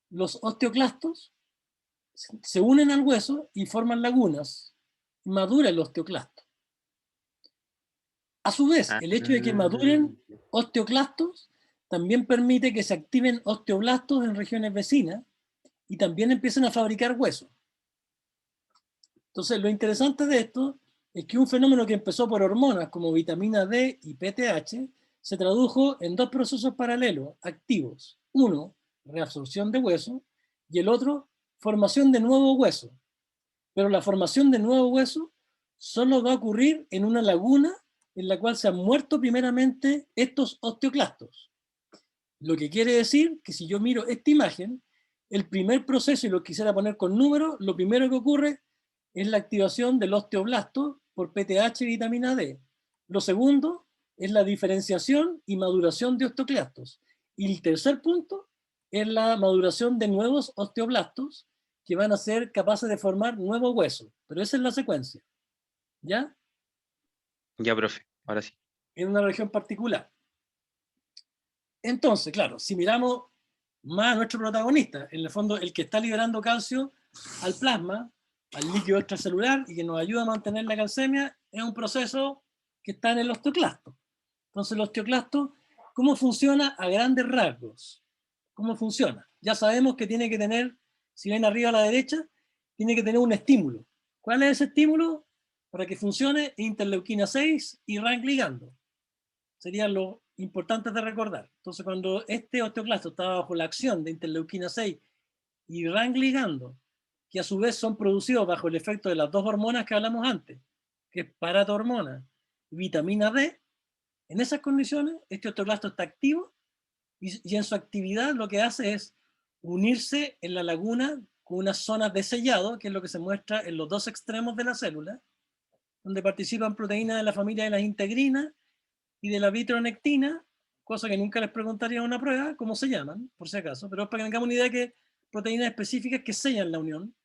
los osteoclastos se unen al hueso y forman lagunas, madura el osteoclasto. A su vez, Ah, el hecho de que maduren osteoclastos también permite que se activen osteoblastos en regiones vecinas y también empiecen a fabricar huesos. Entonces, lo interesante de esto es que un fenómeno que empezó por hormonas como vitamina D y PTH se tradujo en dos procesos paralelos activos. Uno, reabsorción de hueso, y el otro, formación de nuevo hueso. Pero la formación de nuevo hueso solo va a ocurrir en una laguna en la cual se han muerto primeramente estos osteoclastos. Lo que quiere decir que si yo miro esta imagen, el primer proceso, y lo quisiera poner con números, lo primero que ocurre es la activación del osteoblasto por PTH y vitamina D. Lo segundo es la diferenciación y maduración de osteoclastos. Y el tercer punto es la maduración de nuevos osteoblastos que van a ser capaces de formar nuevo hueso. Pero esa es la secuencia, ¿ya? ya, profe, ahora sí. En una región particular. Entonces, claro, si miramos más a nuestro protagonista, en el fondo el que está liberando calcio al plasma, al líquido extracelular y que nos ayuda a mantener la calcemia, es un proceso que está en el osteoclasto. Entonces, el osteoclasto, ¿cómo funciona a grandes rasgos? ¿Cómo funciona? Ya sabemos que tiene que tener, si ven arriba a la derecha, tiene que tener un estímulo. ¿Cuál es ese estímulo? Para que funcione, interleuquina 6 y RANK ligando. Serían lo importantes de recordar. Entonces, cuando este osteoclasto está bajo la acción de interleuquina 6 y RANK ligando, que a su vez son producidos bajo el efecto de las dos hormonas que hablamos antes, que es paratormona y vitamina D, en esas condiciones este osteoclasto está activo y en su actividad lo que hace es unirse en la laguna con unas zonas de sellado, que es lo que se muestra en los dos extremos de la célula, donde participan proteínas de la familia de las integrinas y de la vitronectina, cosa que nunca les preguntaría en una prueba, cómo se llaman, por si acaso, pero es para que tengamos una idea que proteínas específicas que sellan la unión.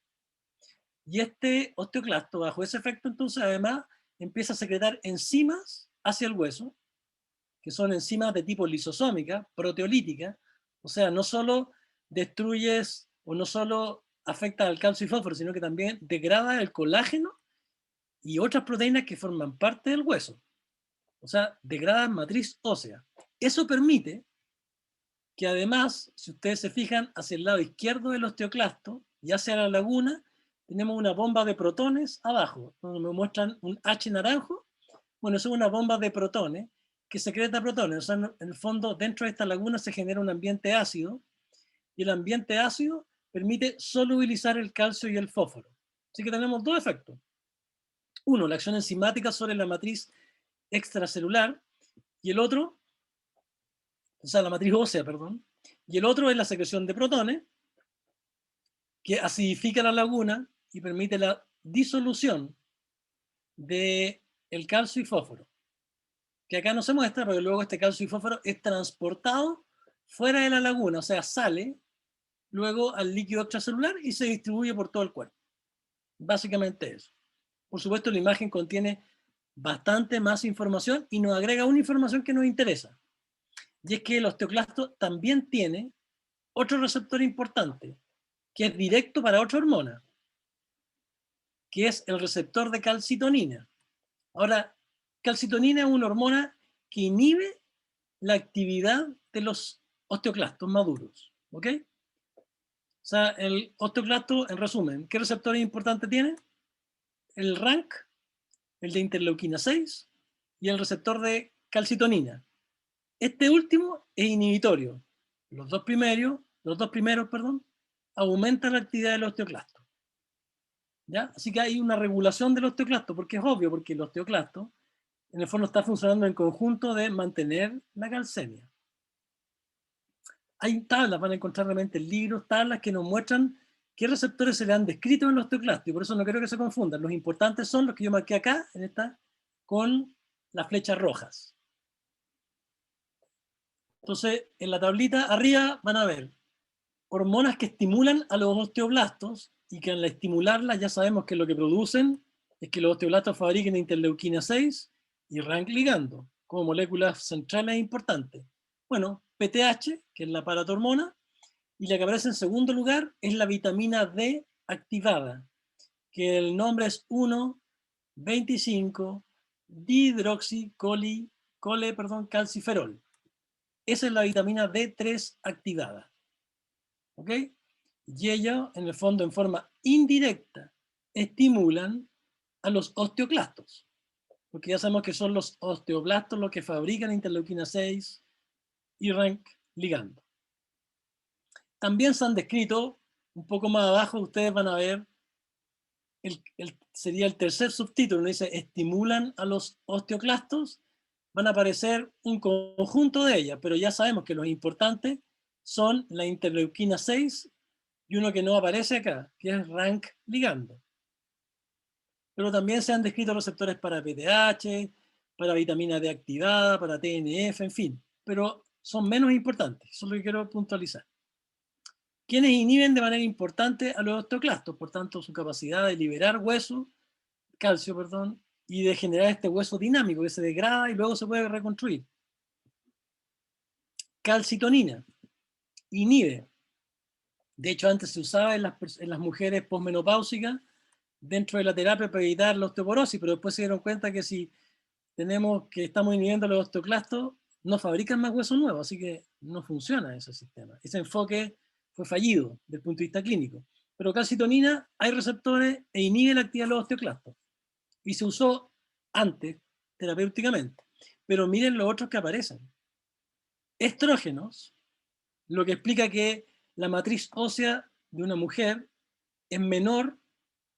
Y este osteoclasto, bajo ese efecto, entonces, además, empieza a secretar enzimas hacia el hueso, que son enzimas de tipo lisosómica, proteolítica, o sea, no solo destruyes o no solo afecta al calcio y fósforo, sino que también degrada el colágeno y otras proteínas que forman parte del hueso. O sea, degradan matriz ósea. Eso permite que además, si ustedes se fijan, hacia el lado izquierdo del osteoclasto y hacia la laguna, tenemos una bomba de protones abajo, donde me muestran un H naranjo. Bueno, eso es una bomba de protones que secreta protones. O sea, en el fondo, dentro de esta laguna se genera un ambiente ácido y el ambiente ácido permite solubilizar el calcio y el fósforo. Así que tenemos dos efectos. Uno, la acción enzimática sobre la matriz extracelular, y el otro, o sea, la matriz ósea, perdón, y el otro es la secreción de protones, que acidifica la laguna y permite la disolución del calcio y fósforo, que acá no se muestra, pero luego este calcio y fósforo es transportado fuera de la laguna, o sea, sale luego al líquido extracelular y se distribuye por todo el cuerpo. Básicamente eso. Por supuesto, la imagen contiene bastante más información y nos agrega una información que nos interesa. Y es que el osteoclasto también tiene otro receptor importante, que es directo para otra hormona, que es el receptor de calcitonina. Ahora, calcitonina es una hormona que inhibe la actividad de los osteoclastos maduros, ¿ok? O sea, el osteoclasto, en resumen, ¿qué receptores importantes tiene? El RANK, el de interleuquina 6 y el receptor de calcitonina. Este último es inhibitorio. Los dos primeros, aumentan la actividad del osteoclasto. ¿Ya? Así que hay una regulación del osteoclasto, porque es obvio, porque el osteoclasto en el fondo está funcionando en conjunto de mantener la calcemia. Hay tablas, van a encontrar realmente libros, tablas que nos muestran qué receptores se le han descrito en el osteoclasto, y por eso no quiero que se confundan. Los importantes son los que yo marqué acá, en esta, con las flechas rojas. Entonces, en la tablita arriba van a ver hormonas que estimulan a los osteoblastos y que al estimularlas ya sabemos que lo que producen es que los osteoblastos fabriquen interleuquina 6 y RANK ligando como moléculas centrales importantes. Bueno, PTH, que es la paratormona, y la que aparece en segundo lugar es la vitamina D activada, que el nombre es 1,25-dihidroxicalciferol. Esa es la vitamina D3 activada. ¿Ok? Y ellos, en el fondo, en forma indirecta, estimulan a los osteoclastos. Porque ya sabemos que son los osteoblastos los que fabrican interleuquina 6 y RANK ligando. También se han descrito, un poco más abajo, ustedes van a ver, sería el tercer subtítulo, dice, estimulan a los osteoclastos, van a aparecer un conjunto de ellas, pero ya sabemos que los importantes son la interleuquina 6 y uno que no aparece acá, que es RANK ligando. Pero también se han descrito receptores para PTH, para vitamina D activada, para TNF, en fin, pero son menos importantes, eso es lo que quiero puntualizar. Quienes inhiben de manera importante a los osteoclastos, por tanto su capacidad de liberar calcio, y de generar este hueso dinámico que se degrada y luego se puede reconstruir. Calcitonina inhibe. De hecho, antes se usaba en las mujeres posmenopáusicas dentro de la terapia para evitar la osteoporosis, pero después se dieron cuenta que si estamos inhibiendo los osteoclastos, no fabrican más huesos nuevos, así que no funciona ese sistema. Ese enfoque fue fallido desde el punto de vista clínico. Pero calcitonina, hay receptores e inhibe la actividad de los osteoclastos. Y se usó antes, terapéuticamente. Pero miren los otros que aparecen. Estrógenos, lo que explica que la matriz ósea de una mujer es menor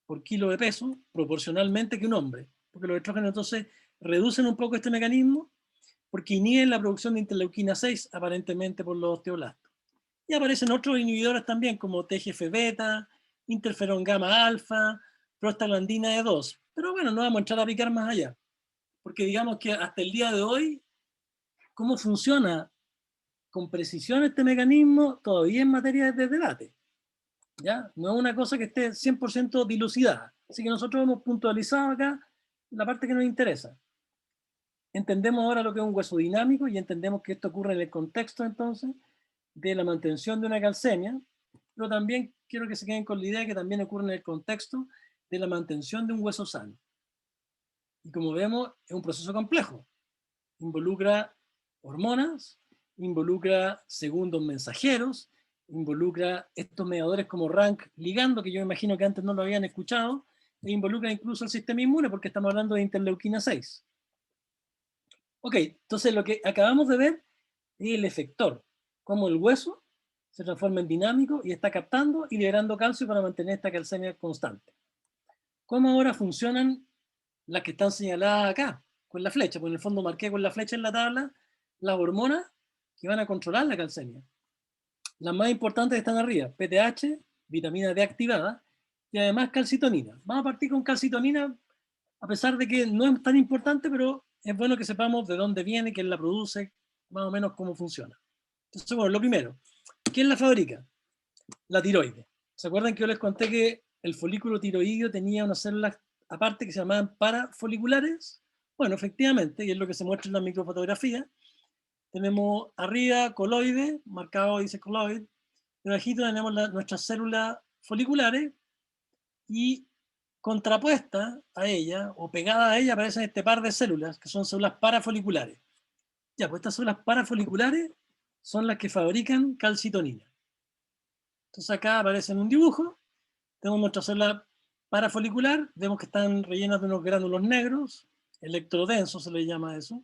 por kilo de peso proporcionalmente que un hombre. Porque los estrógenos entonces reducen un poco este mecanismo porque inhiben la producción de interleuquina 6 aparentemente por los osteoblastos. Y aparecen otros inhibidores también como TGF-beta, interferón gamma alfa, prostaglandina E2. Pero bueno, no vamos a entrar a picar más allá. Porque digamos que hasta el día de hoy, cómo funciona con precisión este mecanismo todavía es materia de debate. ¿Ya? No es una cosa que esté 100% dilucidada. Así que nosotros hemos puntualizado acá la parte que nos interesa. Entendemos ahora lo que es un hueso dinámico y entendemos que esto ocurre en el contexto entonces de la mantención de una calcemia, pero también quiero que se queden con la idea que también ocurre en el contexto de la mantención de un hueso sano. Y como vemos, es un proceso complejo. Involucra hormonas, involucra segundos mensajeros, involucra estos mediadores como RANK ligando, que yo imagino que antes no lo habían escuchado, e involucra incluso el sistema inmune, porque estamos hablando de interleuquina 6. Ok, entonces lo que acabamos de ver es el efector, cómo el hueso se transforma en dinámico y está captando y liberando calcio para mantener esta calcemia constante. ¿Cómo ahora funcionan las que están señaladas acá, con la flecha? Pues en el fondo marqué con la flecha en la tabla las hormonas que van a controlar la calcemia. Las más importantes están arriba, PTH, vitamina D activada, y además calcitonina. Vamos a partir con calcitonina, a pesar de que no es tan importante, pero es bueno que sepamos de dónde viene, quién la produce, más o menos cómo funciona. Entonces, bueno, lo primero, ¿quién la fabrica? La tiroides. ¿Se acuerdan que yo les conté que el folículo tiroideo tenía unas células aparte que se llamaban parafoliculares? Bueno, efectivamente, y es lo que se muestra en la microfotografía. Tenemos arriba coloide, marcado dice coloide, debajito tenemos nuestras células foliculares y contrapuesta a ella, o pegada a ella, aparecen este par de células, que son células parafoliculares. Ya, pues estas células parafoliculares son las que fabrican calcitonina. Entonces acá aparece en un dibujo, tenemos nuestra célula parafolicular, vemos que están rellenas de unos gránulos negros, electrodensos se le llama eso,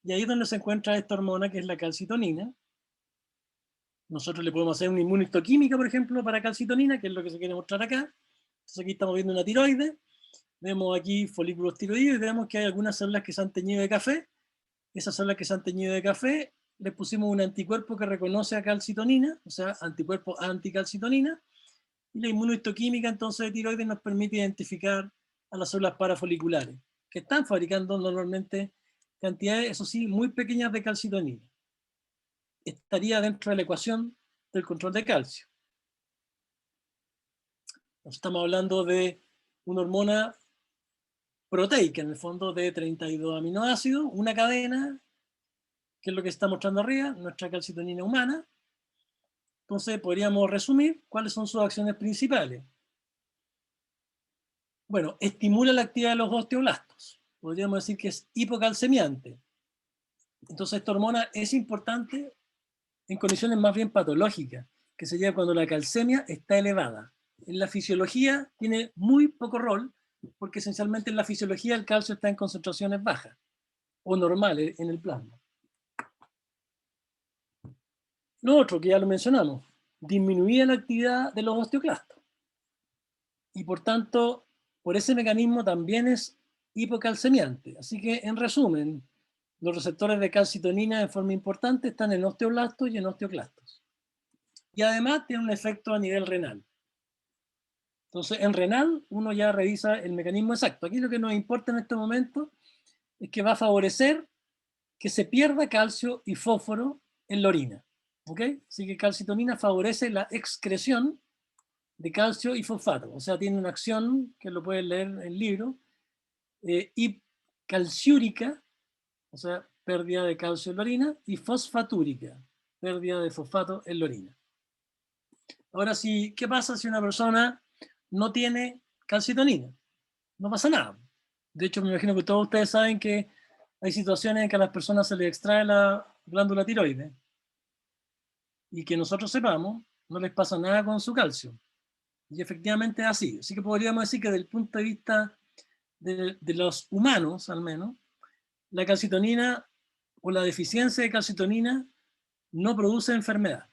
y ahí es donde se encuentra esta hormona que es la calcitonina. Nosotros le podemos hacer una inmunohistoquímica, por ejemplo, para calcitonina, que es lo que se quiere mostrar acá. Entonces aquí estamos viendo una tiroide, vemos aquí folículos tiroideos y vemos que hay algunas células que se han teñido de café. Esas células que se han teñido de café, le pusimos un anticuerpo que reconoce a calcitonina, o sea, anticuerpo anticalcitonina, y la inmunohistoquímica entonces de tiroides nos permite identificar a las células parafoliculares, que están fabricando normalmente cantidades, eso sí, muy pequeñas de calcitonina. Estaría dentro de la ecuación del control de calcio. Estamos hablando de una hormona proteica, en el fondo, de 32 aminoácidos, una cadena, que es lo que está mostrando arriba, nuestra calcitonina humana. Entonces podríamos resumir cuáles son sus acciones principales. Bueno, estimula la actividad de los osteoblastos. Podríamos decir que es hipocalcemiante. Entonces esta hormona es importante en condiciones más bien patológicas, que sería cuando la calcemia está elevada. En la fisiología tiene muy poco rol, porque esencialmente en la fisiología el calcio está en concentraciones bajas, o normales en el plasma. Lo otro, que ya lo mencionamos, disminuía la actividad de los osteoclastos. Y por tanto, por ese mecanismo también es hipocalcemiante. Así que, en resumen, los receptores de calcitonina en forma importante están en osteoblastos y en osteoclastos. Y además tiene un efecto a nivel renal. Entonces, en renal, uno ya revisa el mecanismo exacto. Aquí lo que nos importa en este momento es que va a favorecer que se pierda calcio y fósforo en la orina. ¿Ok? Así que calcitonina favorece la excreción de calcio y fosfato. O sea, tiene una acción, que lo pueden leer en el libro, y calciúrica, o sea, pérdida de calcio en la orina, y fosfatúrica, pérdida de fosfato en la orina. Ahora sí, ¿qué pasa si una persona no tiene calcitonina? No pasa nada. De hecho, me imagino que todos ustedes saben que hay situaciones en que a las personas se les extrae la glándula tiroides y que nosotros sepamos, no les pasa nada con su calcio. Y efectivamente es así. Así que podríamos decir que desde el punto de vista de los humanos, al menos, la calcitonina o la deficiencia de calcitonina no produce enfermedad.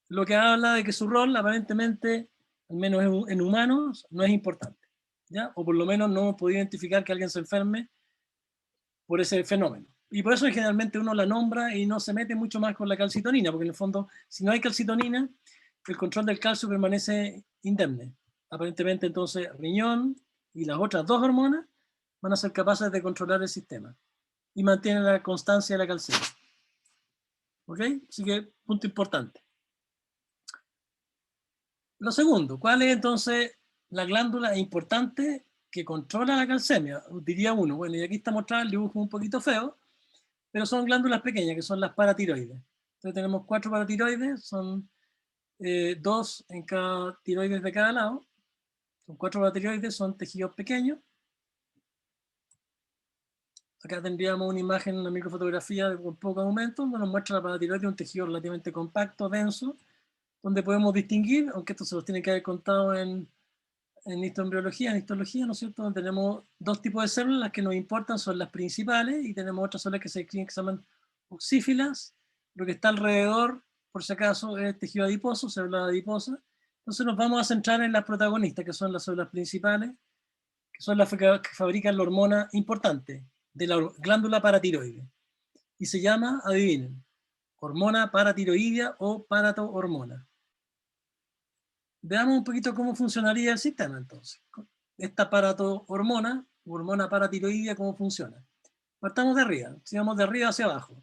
Lo que habla de que su rol, aparentemente, al menos en humanos, no es importante. ¿Ya? O por lo menos no hemos podido identificar que alguien se enferme por ese fenómeno. Y por eso generalmente uno la nombra y no se mete mucho más con la calcitonina, porque en el fondo, si no hay calcitonina, el control del calcio permanece indemne. Aparentemente, entonces, riñón y las otras dos hormonas van a ser capaces de controlar el sistema y mantienen la constancia de la calcemia. ¿Ok? Así que, punto importante. Lo segundo, ¿cuál es entonces la glándula importante que controla la calcemia? Diría uno. Bueno, y aquí está mostrado el dibujo un poquito feo, pero son glándulas pequeñas, que son las paratiroides. Entonces tenemos 4 paratiroides, son 2 en cada tiroides de cada lado. Son 4 paratiroides, son tejidos pequeños. Acá tendríamos una imagen, una microfotografía con poco aumento, donde nos muestra la paratiroide, un tejido relativamente compacto, denso, donde podemos distinguir, aunque esto se los tiene que haber contado en histoembriología, en histología, ¿no es cierto? Donde tenemos 2 tipos de células. Las que nos importan son las principales, y tenemos otras células que se llaman oxífilas. Lo que está alrededor, por si acaso, es tejido adiposo, célula adiposa. Entonces nos vamos a centrar en las protagonistas, que son las células principales, que son las que fabrican la hormona importante de la glándula paratiroide. Y se llama, adivinen, hormona paratiroidea o paratohormona. Veamos un poquito cómo funcionaría el sistema entonces. Esta paratohormona, hormona paratiroidea, ¿cómo funciona? Partamos de arriba, sigamos de arriba hacia abajo.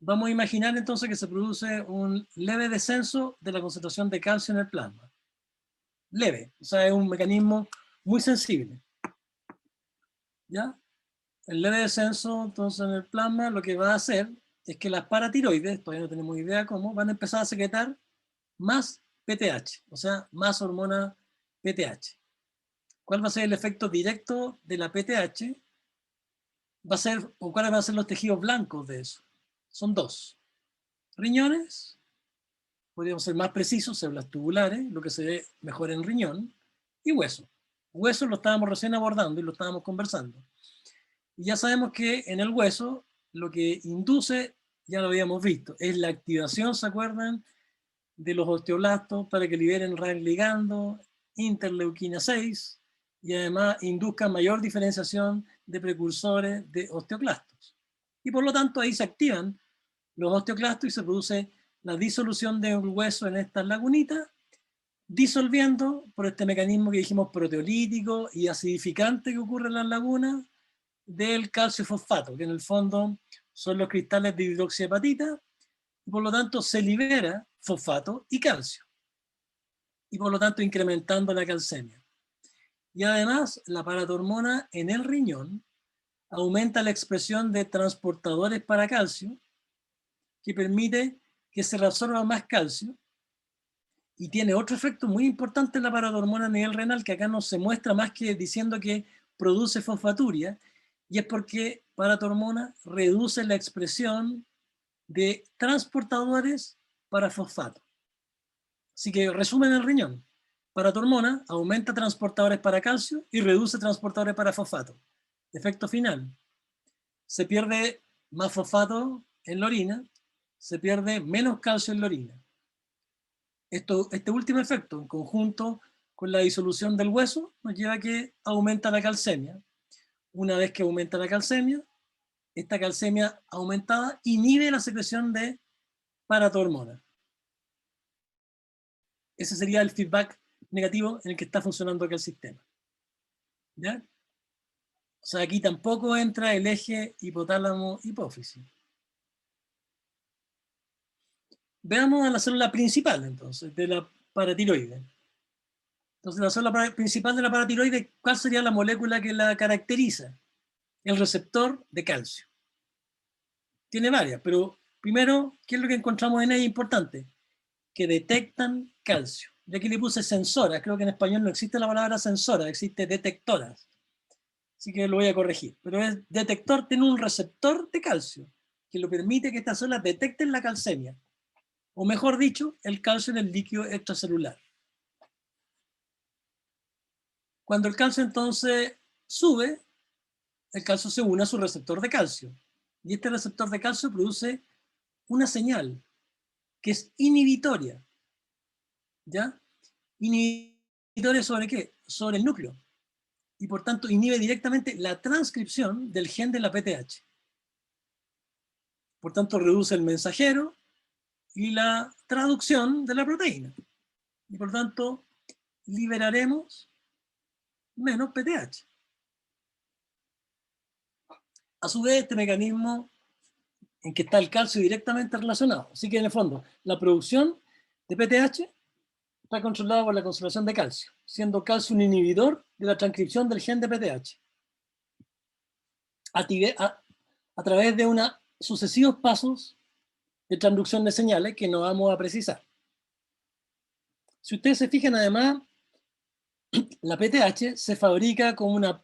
Vamos a imaginar entonces que se produce un leve descenso de la concentración de calcio en el plasma. Leve, o sea, es un mecanismo muy sensible. ¿Ya? el leve descenso entonces en el plasma lo que va a hacer es que las paratiroides, todavía no tenemos idea cómo, van a empezar a secretar más PTH, o sea, más hormona PTH. ¿Cuál va a ser el efecto directo de la PTH? Va a ser, o cuáles van a ser los tejidos blancos de eso. Son dos. Riñones, podríamos ser más precisos, células tubulares, lo que se ve mejor en riñón, y hueso. Hueso lo estábamos recién abordando y lo estábamos conversando. Y ya sabemos que en el hueso lo que induce, ya lo habíamos visto, es la activación, ¿se acuerdan?, de los osteoblastos para que liberen RAN ligando, interleuquina 6, y además induzcan mayor diferenciación de precursores de osteoclastos. Y por lo tanto ahí se activan los osteoclastos y se produce la disolución del hueso en estas lagunitas, disolviendo por este mecanismo que dijimos proteolítico y acidificante que ocurre en las lagunas del calcio fosfato, que en el fondo son los cristales de hidroxiapatita, y por lo tanto se libera fosfato y calcio, y por lo tanto incrementando la calcemia. Y además la paratormona en el riñón aumenta la expresión de transportadores para calcio, que permite que se reabsorba más calcio, y tiene otro efecto muy importante en la paratormona a nivel renal, que acá no se muestra más que diciendo que produce fosfaturia, y es porque paratormona reduce la expresión de transportadores para fosfato. Así que resumen el riñón. Paratormona aumenta transportadores para calcio y reduce transportadores para fosfato. Efecto final. Se pierde más fosfato en la orina, se pierde menos calcio en la orina. Este último efecto, en conjunto con la disolución del hueso, nos lleva a que aumenta la calcemia. Una vez que aumenta la calcemia, esta calcemia aumentada inhibe la secreción de paratormona. Ese sería el feedback negativo en el que está funcionando acá el sistema. ¿Ya? O sea, aquí tampoco entra el eje hipotálamo-hipófisis. Veamos a la célula principal, entonces, de la paratiroide. Entonces, la célula principal de la paratiroide, ¿cuál sería la molécula que la caracteriza? El receptor de calcio. Tiene varias, pero primero, ¿qué es lo que encontramos en ella importante? Que detectan calcio. Y aquí le puse sensora, creo que en español no existe la palabra sensora, existe detectoras. Así que lo voy a corregir. Pero es detector, tiene un receptor de calcio que lo permite que estas células detecten la calcemia. O mejor dicho, el calcio en el líquido extracelular. Cuando el calcio entonces sube, el calcio se une a su receptor de calcio. Y este receptor de calcio produce una señal que es inhibitoria. ¿Ya? ¿Inhibitoria sobre qué? Sobre el núcleo. Y por tanto inhibe directamente la transcripción del gen de la PTH. Por tanto reduce el mensajero y la traducción de la proteína. Y por tanto liberaremos menos PTH. A su vez, este mecanismo en que está el calcio directamente relacionado. Así que en el fondo, la producción de PTH está controlada por la conservación de calcio, siendo calcio un inhibidor de la transcripción del gen de PTH. A través de sucesivos pasos de transducción de señales que no vamos a precisar. Si ustedes se fijan, además, la PTH se fabrica como una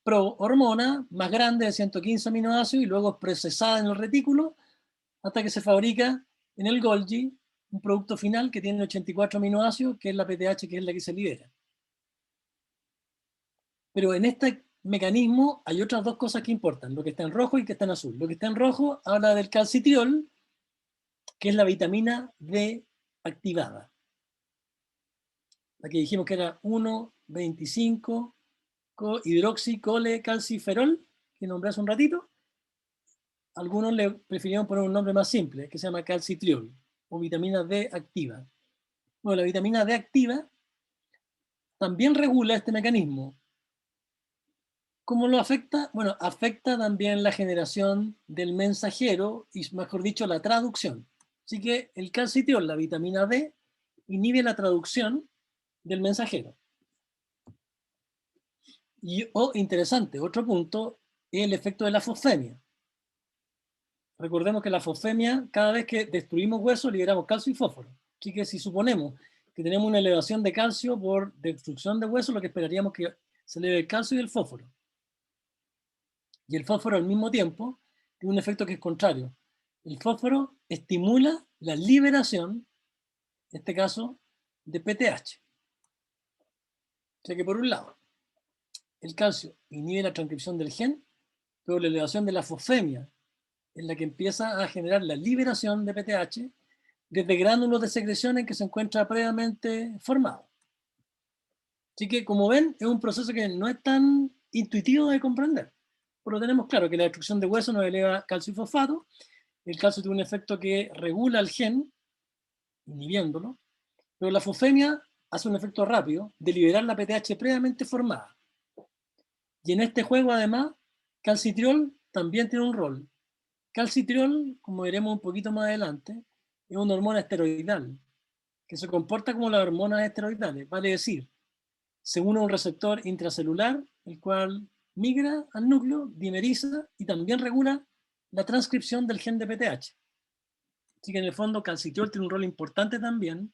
prohormona más grande de 115 aminoácidos y luego es procesada en el retículo hasta que se fabrica en el Golgi un producto final que tiene 84 aminoácidos, que es la PTH, que es la que se libera. Pero en este mecanismo hay otras dos cosas que importan, lo que está en rojo y lo que está en azul. Lo que está en rojo habla del calcitriol, que es la vitamina D activada. La que dijimos que era 1,25 hidroxicole-calciferol, que nombré hace un ratito. Algunos le prefirieron poner un nombre más simple, que se llama calcitriol, o vitamina D activa. Bueno, la vitamina D activa también regula este mecanismo. ¿Cómo lo afecta? Bueno, afecta también la generación del mensajero y, mejor dicho, la traducción. Así que el calcitriol, la vitamina D, inhibe la traducción del mensajero. Y, interesante, otro punto, es el efecto de la fosfemia. Recordemos que la fosfemia, cada vez que destruimos huesos, liberamos calcio y fósforo. Así que si suponemos que tenemos una elevación de calcio por destrucción de huesos, lo que esperaríamos que se eleve el calcio y el fósforo. Y el fósforo al mismo tiempo tiene un efecto que es contrario. El fósforo estimula la liberación, en este caso, de PTH. O sea que por un lado, el calcio inhibe la transcripción del gen, pero la elevación de la fosfemia es la que empieza a generar la liberación de PTH desde gránulos de secreción en que se encuentra previamente formado. Así que, como ven, es un proceso que no es tan intuitivo de comprender. Pero tenemos claro que la destrucción de hueso nos eleva calcio y fosfato. El calcio tiene un efecto que regula el gen, inhibiéndolo, pero la fosfemia hace un efecto rápido de liberar la PTH previamente formada. Y en este juego, además, calcitriol también tiene un rol. Calcitriol, como veremos un poquito más adelante, es una hormona esteroidal que se comporta como las hormonas esteroidales, vale decir, se une a un receptor intracelular, el cual migra al núcleo, dimeriza y también regula la transcripción del gen de PTH. Así que en el fondo calcitriol tiene un rol importante también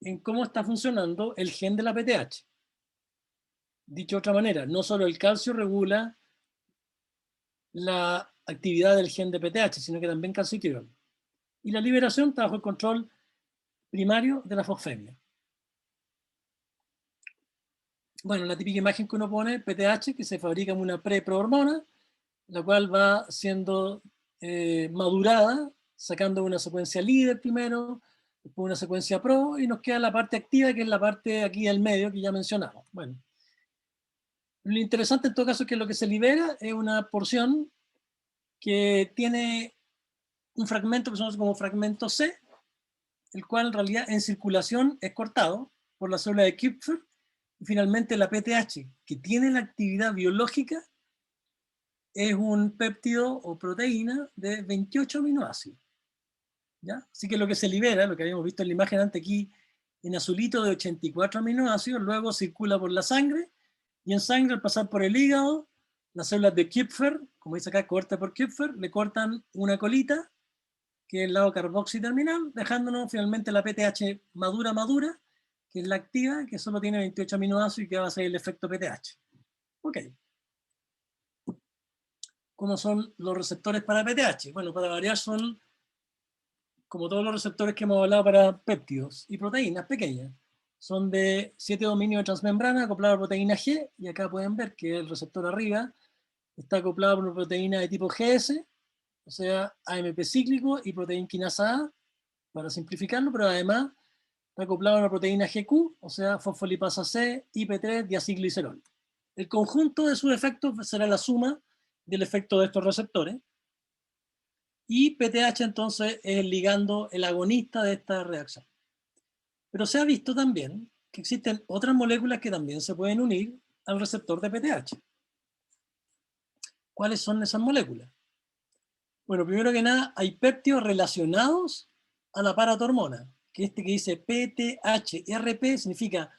en cómo está funcionando el gen de la PTH. Dicho de otra manera, no solo el calcio regula la actividad del gen de PTH, sino que también calcitriol. Y la liberación está bajo el control primario de la fosfemia. Bueno, la típica imagen que uno pone, PTH, que se fabrica en una preprohormona, la cual va siendo madurada, sacando una secuencia líder primero, después una secuencia pro, y nos queda la parte activa, que es la parte aquí del medio que ya mencionamos. Bueno, lo interesante en todo caso es que lo que se libera es una porción que tiene un fragmento que se conoce como fragmento C, el cual en realidad en circulación es cortado por la célula de Kupffer, y finalmente la PTH, que tiene la actividad biológica, es un péptido o proteína de 28 aminoácidos. ¿Ya? Así que lo que se libera, lo que habíamos visto en la imagen antes aquí, en azulito de 84 aminoácidos, luego circula por la sangre, y en sangre al pasar por el hígado, las células de Kupffer, como dice acá, corta por Kupffer, le cortan una colita, que es el lado carboxiterminal, dejándonos finalmente la PTH madura, que es la activa, que solo tiene 28 aminoácidos y que va a ser el efecto PTH. Ok. ¿Cómo son los receptores para PTH? Bueno, para variar son como todos los receptores que hemos hablado para péptidos y proteínas pequeñas. Son de 7 dominios de transmembrana acoplado a proteína G, y acá pueden ver que el receptor arriba está acoplado por una proteína de tipo GS, o sea, AMP cíclico y proteína quinasa A, para simplificarlo, pero además está acoplado a una proteína GQ, o sea, fosfolipasa C, IP3, diacilglicerol. El conjunto de sus efectos será la suma del efecto de estos receptores, y PTH entonces es el ligando, el agonista de esta reacción. Pero se ha visto también que existen otras moléculas que también se pueden unir al receptor de PTH. ¿Cuáles son esas moléculas? Bueno, primero que nada, hay péptidos relacionados a la paratormona, que que dice PTHRP significa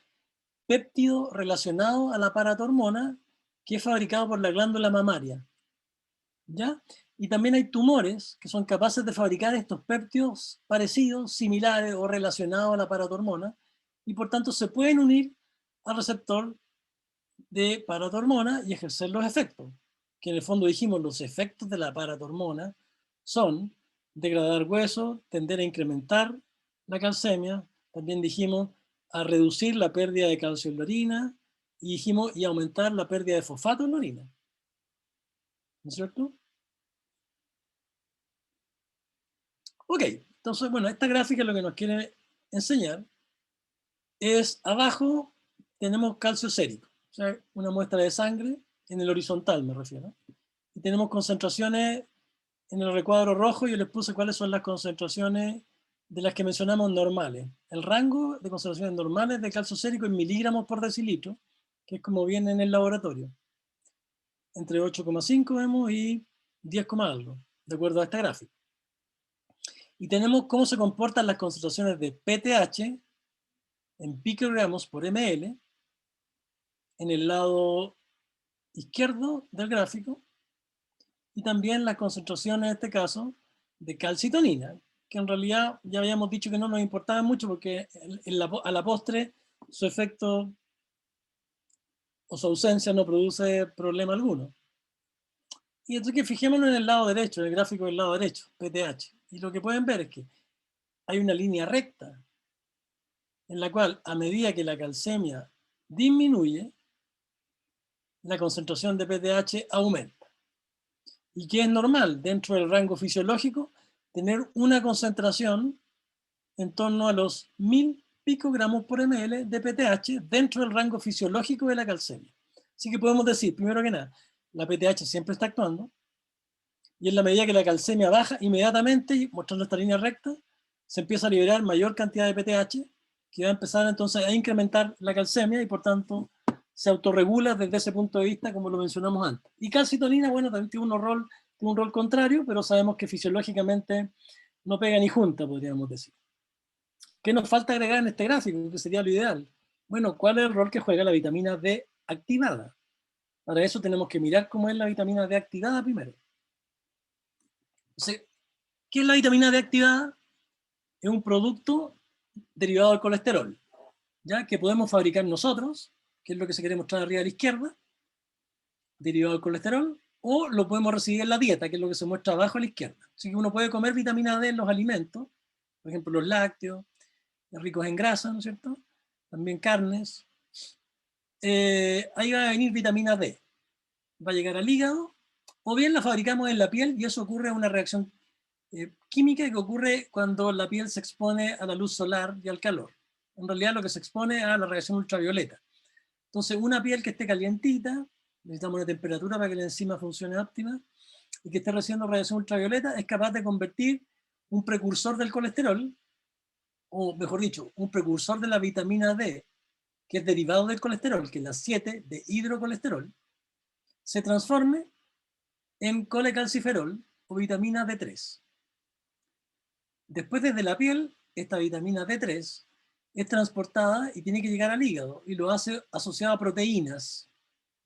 péptido relacionado a la paratormona, que es fabricado por la glándula mamaria. ¿Ya? Y también hay tumores que son capaces de fabricar estos péptidos parecidos, similares o relacionados a la paratormona, y por tanto se pueden unir al receptor de paratormona y ejercer los efectos, que en el fondo dijimos los efectos de la paratormona son degradar hueso, tender a incrementar la calcemia, también dijimos a reducir la pérdida de calcio en la orina, y dijimos y aumentar la pérdida de fosfato en la orina. ¿No es cierto? Ok, entonces, bueno, esta gráfica lo que nos quiere enseñar es, abajo tenemos calcio sérico, o sea, una muestra de sangre en el horizontal, me refiero. Y tenemos concentraciones en el recuadro rojo. Yo les puse cuáles son las concentraciones de las que mencionamos normales. El rango de concentraciones normales de calcio sérico en miligramos por decilitro, que es como viene en el laboratorio. Entre 8,5 vemos y 10, algo, de acuerdo a esta gráfica. Y tenemos cómo se comportan las concentraciones de PTH en picogramos por ml en el lado izquierdo del gráfico, y también las concentraciones, en este caso, de calcitonina, que en realidad ya habíamos dicho que no nos importaba mucho porque a la postre su efecto o su ausencia no produce problema alguno. Y entonces que fijémonos en el lado derecho, en el gráfico del lado derecho, PTH. Y lo que pueden ver es que hay una línea recta en la cual a medida que la calcemia disminuye, la concentración de PTH aumenta. Y que es normal dentro del rango fisiológico tener una concentración en torno a los 1000 picogramos por ml de PTH dentro del rango fisiológico de la calcemia. Así que podemos decir, primero que nada, la PTH siempre está actuando, y en la medida que la calcemia baja, inmediatamente, mostrando esta línea recta, se empieza a liberar mayor cantidad de PTH, que va a empezar entonces a incrementar la calcemia y por tanto se autorregula desde ese punto de vista, como lo mencionamos antes. Y calcitonina, bueno, también tiene un rol contrario, pero sabemos que fisiológicamente no pega ni junta, podríamos decir. ¿Qué nos falta agregar en este gráfico? Que sería lo ideal. Bueno, ¿cuál es el rol que juega la vitamina D activada? Para eso tenemos que mirar cómo es la vitamina D activada primero. Entonces, ¿qué es la vitamina D activada? Es un producto derivado del colesterol, ¿ya? Que podemos fabricar nosotros, que es lo que se quiere mostrar arriba a la izquierda, derivado del colesterol, o lo podemos recibir en la dieta, que es lo que se muestra abajo a la izquierda. Así que uno puede comer vitamina D en los alimentos, por ejemplo los lácteos, ricos en grasa, ¿no es cierto? También carnes. Ahí va a venir vitamina D. Va a llegar al hígado, o bien la fabricamos en la piel y eso ocurre una reacción química que ocurre cuando la piel se expone a la luz solar y al calor. En realidad lo que se expone a la radiación ultravioleta. Entonces una piel que esté calientita, necesitamos una temperatura para que la enzima funcione óptima, y que esté recibiendo radiación ultravioleta, es capaz de convertir un precursor del colesterol, o mejor dicho, un precursor de la vitamina D, que es derivado del colesterol, que es la 7 de hidrocolesterol, se transforme en colecalciferol o vitamina D3. Después desde la piel, esta vitamina D3 es transportada y tiene que llegar al hígado y lo hace asociado a proteínas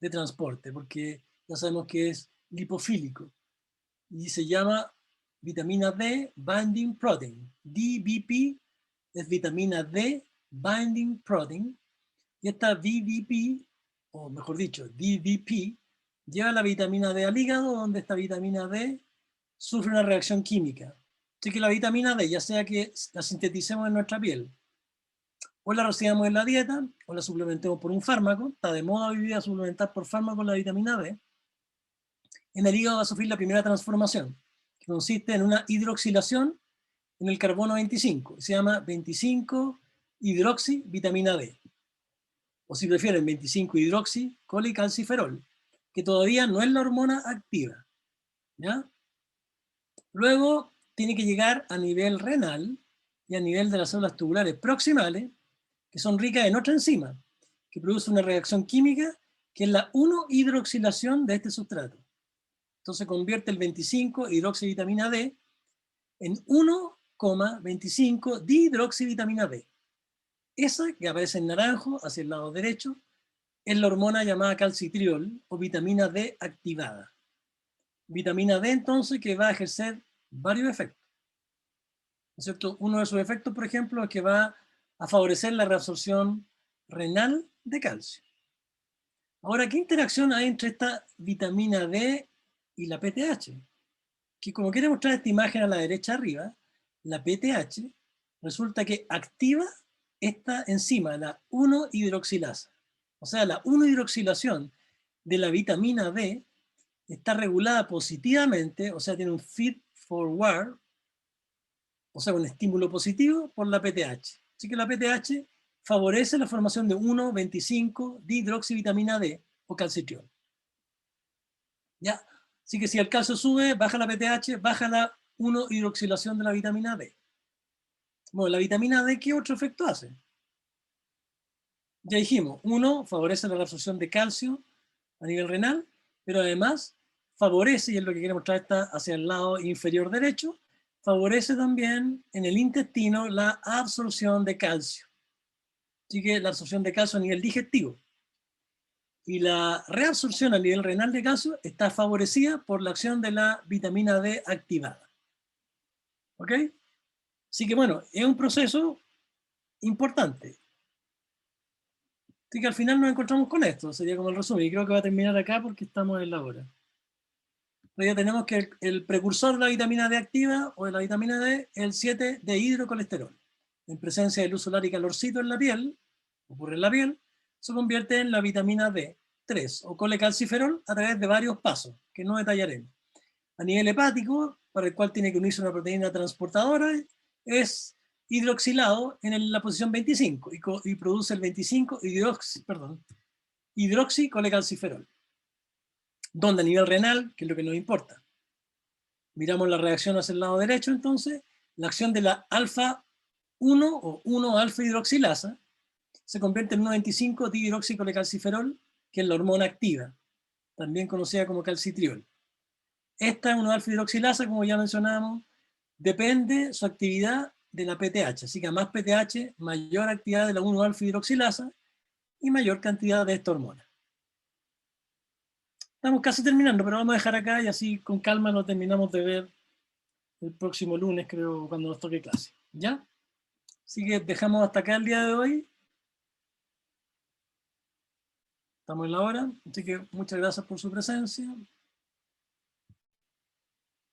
de transporte, porque ya sabemos que es lipofílico y se llama vitamina D binding protein. DBP es vitamina D binding protein, y esta VBP, o mejor dicho, DBP, lleva la vitamina D al hígado, donde esta vitamina D sufre una reacción química. Así que la vitamina D, ya sea que la sinteticemos en nuestra piel, o la recibamos en la dieta, o la suplementemos por un fármaco, está de moda hoy día suplementar por fármaco la vitamina D, en el hígado va a sufrir la primera transformación, que consiste en una hidroxilación en el carbono 25, se llama 25-hidroxi vitamina D, o si prefieren 25-hidroxi colecalciferol, que todavía no es la hormona activa, ¿ya? Luego tiene que llegar a nivel renal y a nivel de las células tubulares proximales, que son ricas en otra enzima, que produce una reacción química que es la 1-hidroxilación de este sustrato. Entonces convierte el 25-hidroxivitamina D en 1,25-dihidroxivitamina D. Esa que aparece en naranjo hacia el lado derecho es la hormona llamada calcitriol o vitamina D activada. Vitamina D entonces que va a ejercer varios efectos, ¿no es cierto? Uno de sus efectos, por ejemplo, es que va a favorecer la reabsorción renal de calcio. Ahora, ¿qué interacción hay entre esta vitamina D y la PTH? Que como quiere mostrar esta imagen a la derecha arriba, la PTH resulta que activa esta enzima, la 1-hidroxilasa. O sea, la 1-hidroxilación de la vitamina D está regulada positivamente, o sea, tiene un feed forward, o sea, un estímulo positivo por la PTH. Así que la PTH favorece la formación de 1,25-dihidroxivitamina D o calcitriol. ¿Ya? Así que si el calcio sube, baja la PTH, baja la 1-hidroxilación de la vitamina D. Bueno, la vitamina D, ¿qué otro efecto hace? Ya dijimos, uno, favorece la reabsorción de calcio a nivel renal, pero además favorece, y es lo que quiere mostrar está hacia el lado inferior derecho, favorece también en el intestino la absorción de calcio. Así que la absorción de calcio a nivel digestivo. Y la reabsorción a nivel renal de calcio está favorecida por la acción de la vitamina D activada. ¿Ok? Así que bueno, es un proceso importante. Así que al final nos encontramos con esto, sería como el resumen. Y creo que va a terminar acá porque estamos en la hora. Entonces ya tenemos que el precursor de la vitamina D activa o de la vitamina D es el 7 de hidrocolesterol. En presencia de luz solar y calorcito en la piel, ocurre en la piel, se convierte en la vitamina D3 o colecalciferol a través de varios pasos que no detallaremos. A nivel hepático, para el cual tiene que unirse una proteína transportadora, es hidroxilado en la posición 25 y produce el 25 hidroxicolecalciferol. Donde a nivel renal, que es lo que nos importa, miramos la reacción hacia el lado derecho, entonces, la acción de la alfa 1 o 1-alfa hidroxilasa se convierte en 1,25 dihidroxicolecalciferol, que es la hormona activa, también conocida como calcitriol. Esta 1-alfa hidroxilasa, como ya mencionamos, depende su actividad de la PTH, así que a más PTH, mayor actividad de la 1-alfa hidroxilasa y mayor cantidad de esta hormona. Estamos casi terminando, pero vamos a dejar acá y así con calma lo terminamos de ver el próximo lunes, creo, cuando nos toque clase. ¿Ya? Así que dejamos hasta acá el día de hoy. Estamos en la hora, así que muchas gracias por su presencia.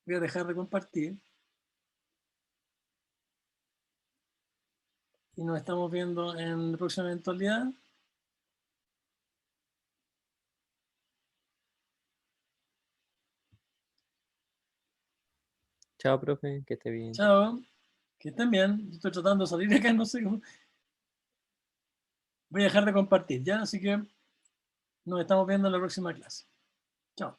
Voy a dejar de compartir. Y nos estamos viendo en la próxima eventualidad. Chao, profe, que esté bien. Chao. Que estén bien. Yo estoy tratando de salir de acá, no sé cómo. Voy a dejar de compartir, ¿ya? Así que nos estamos viendo en la próxima clase. Chao.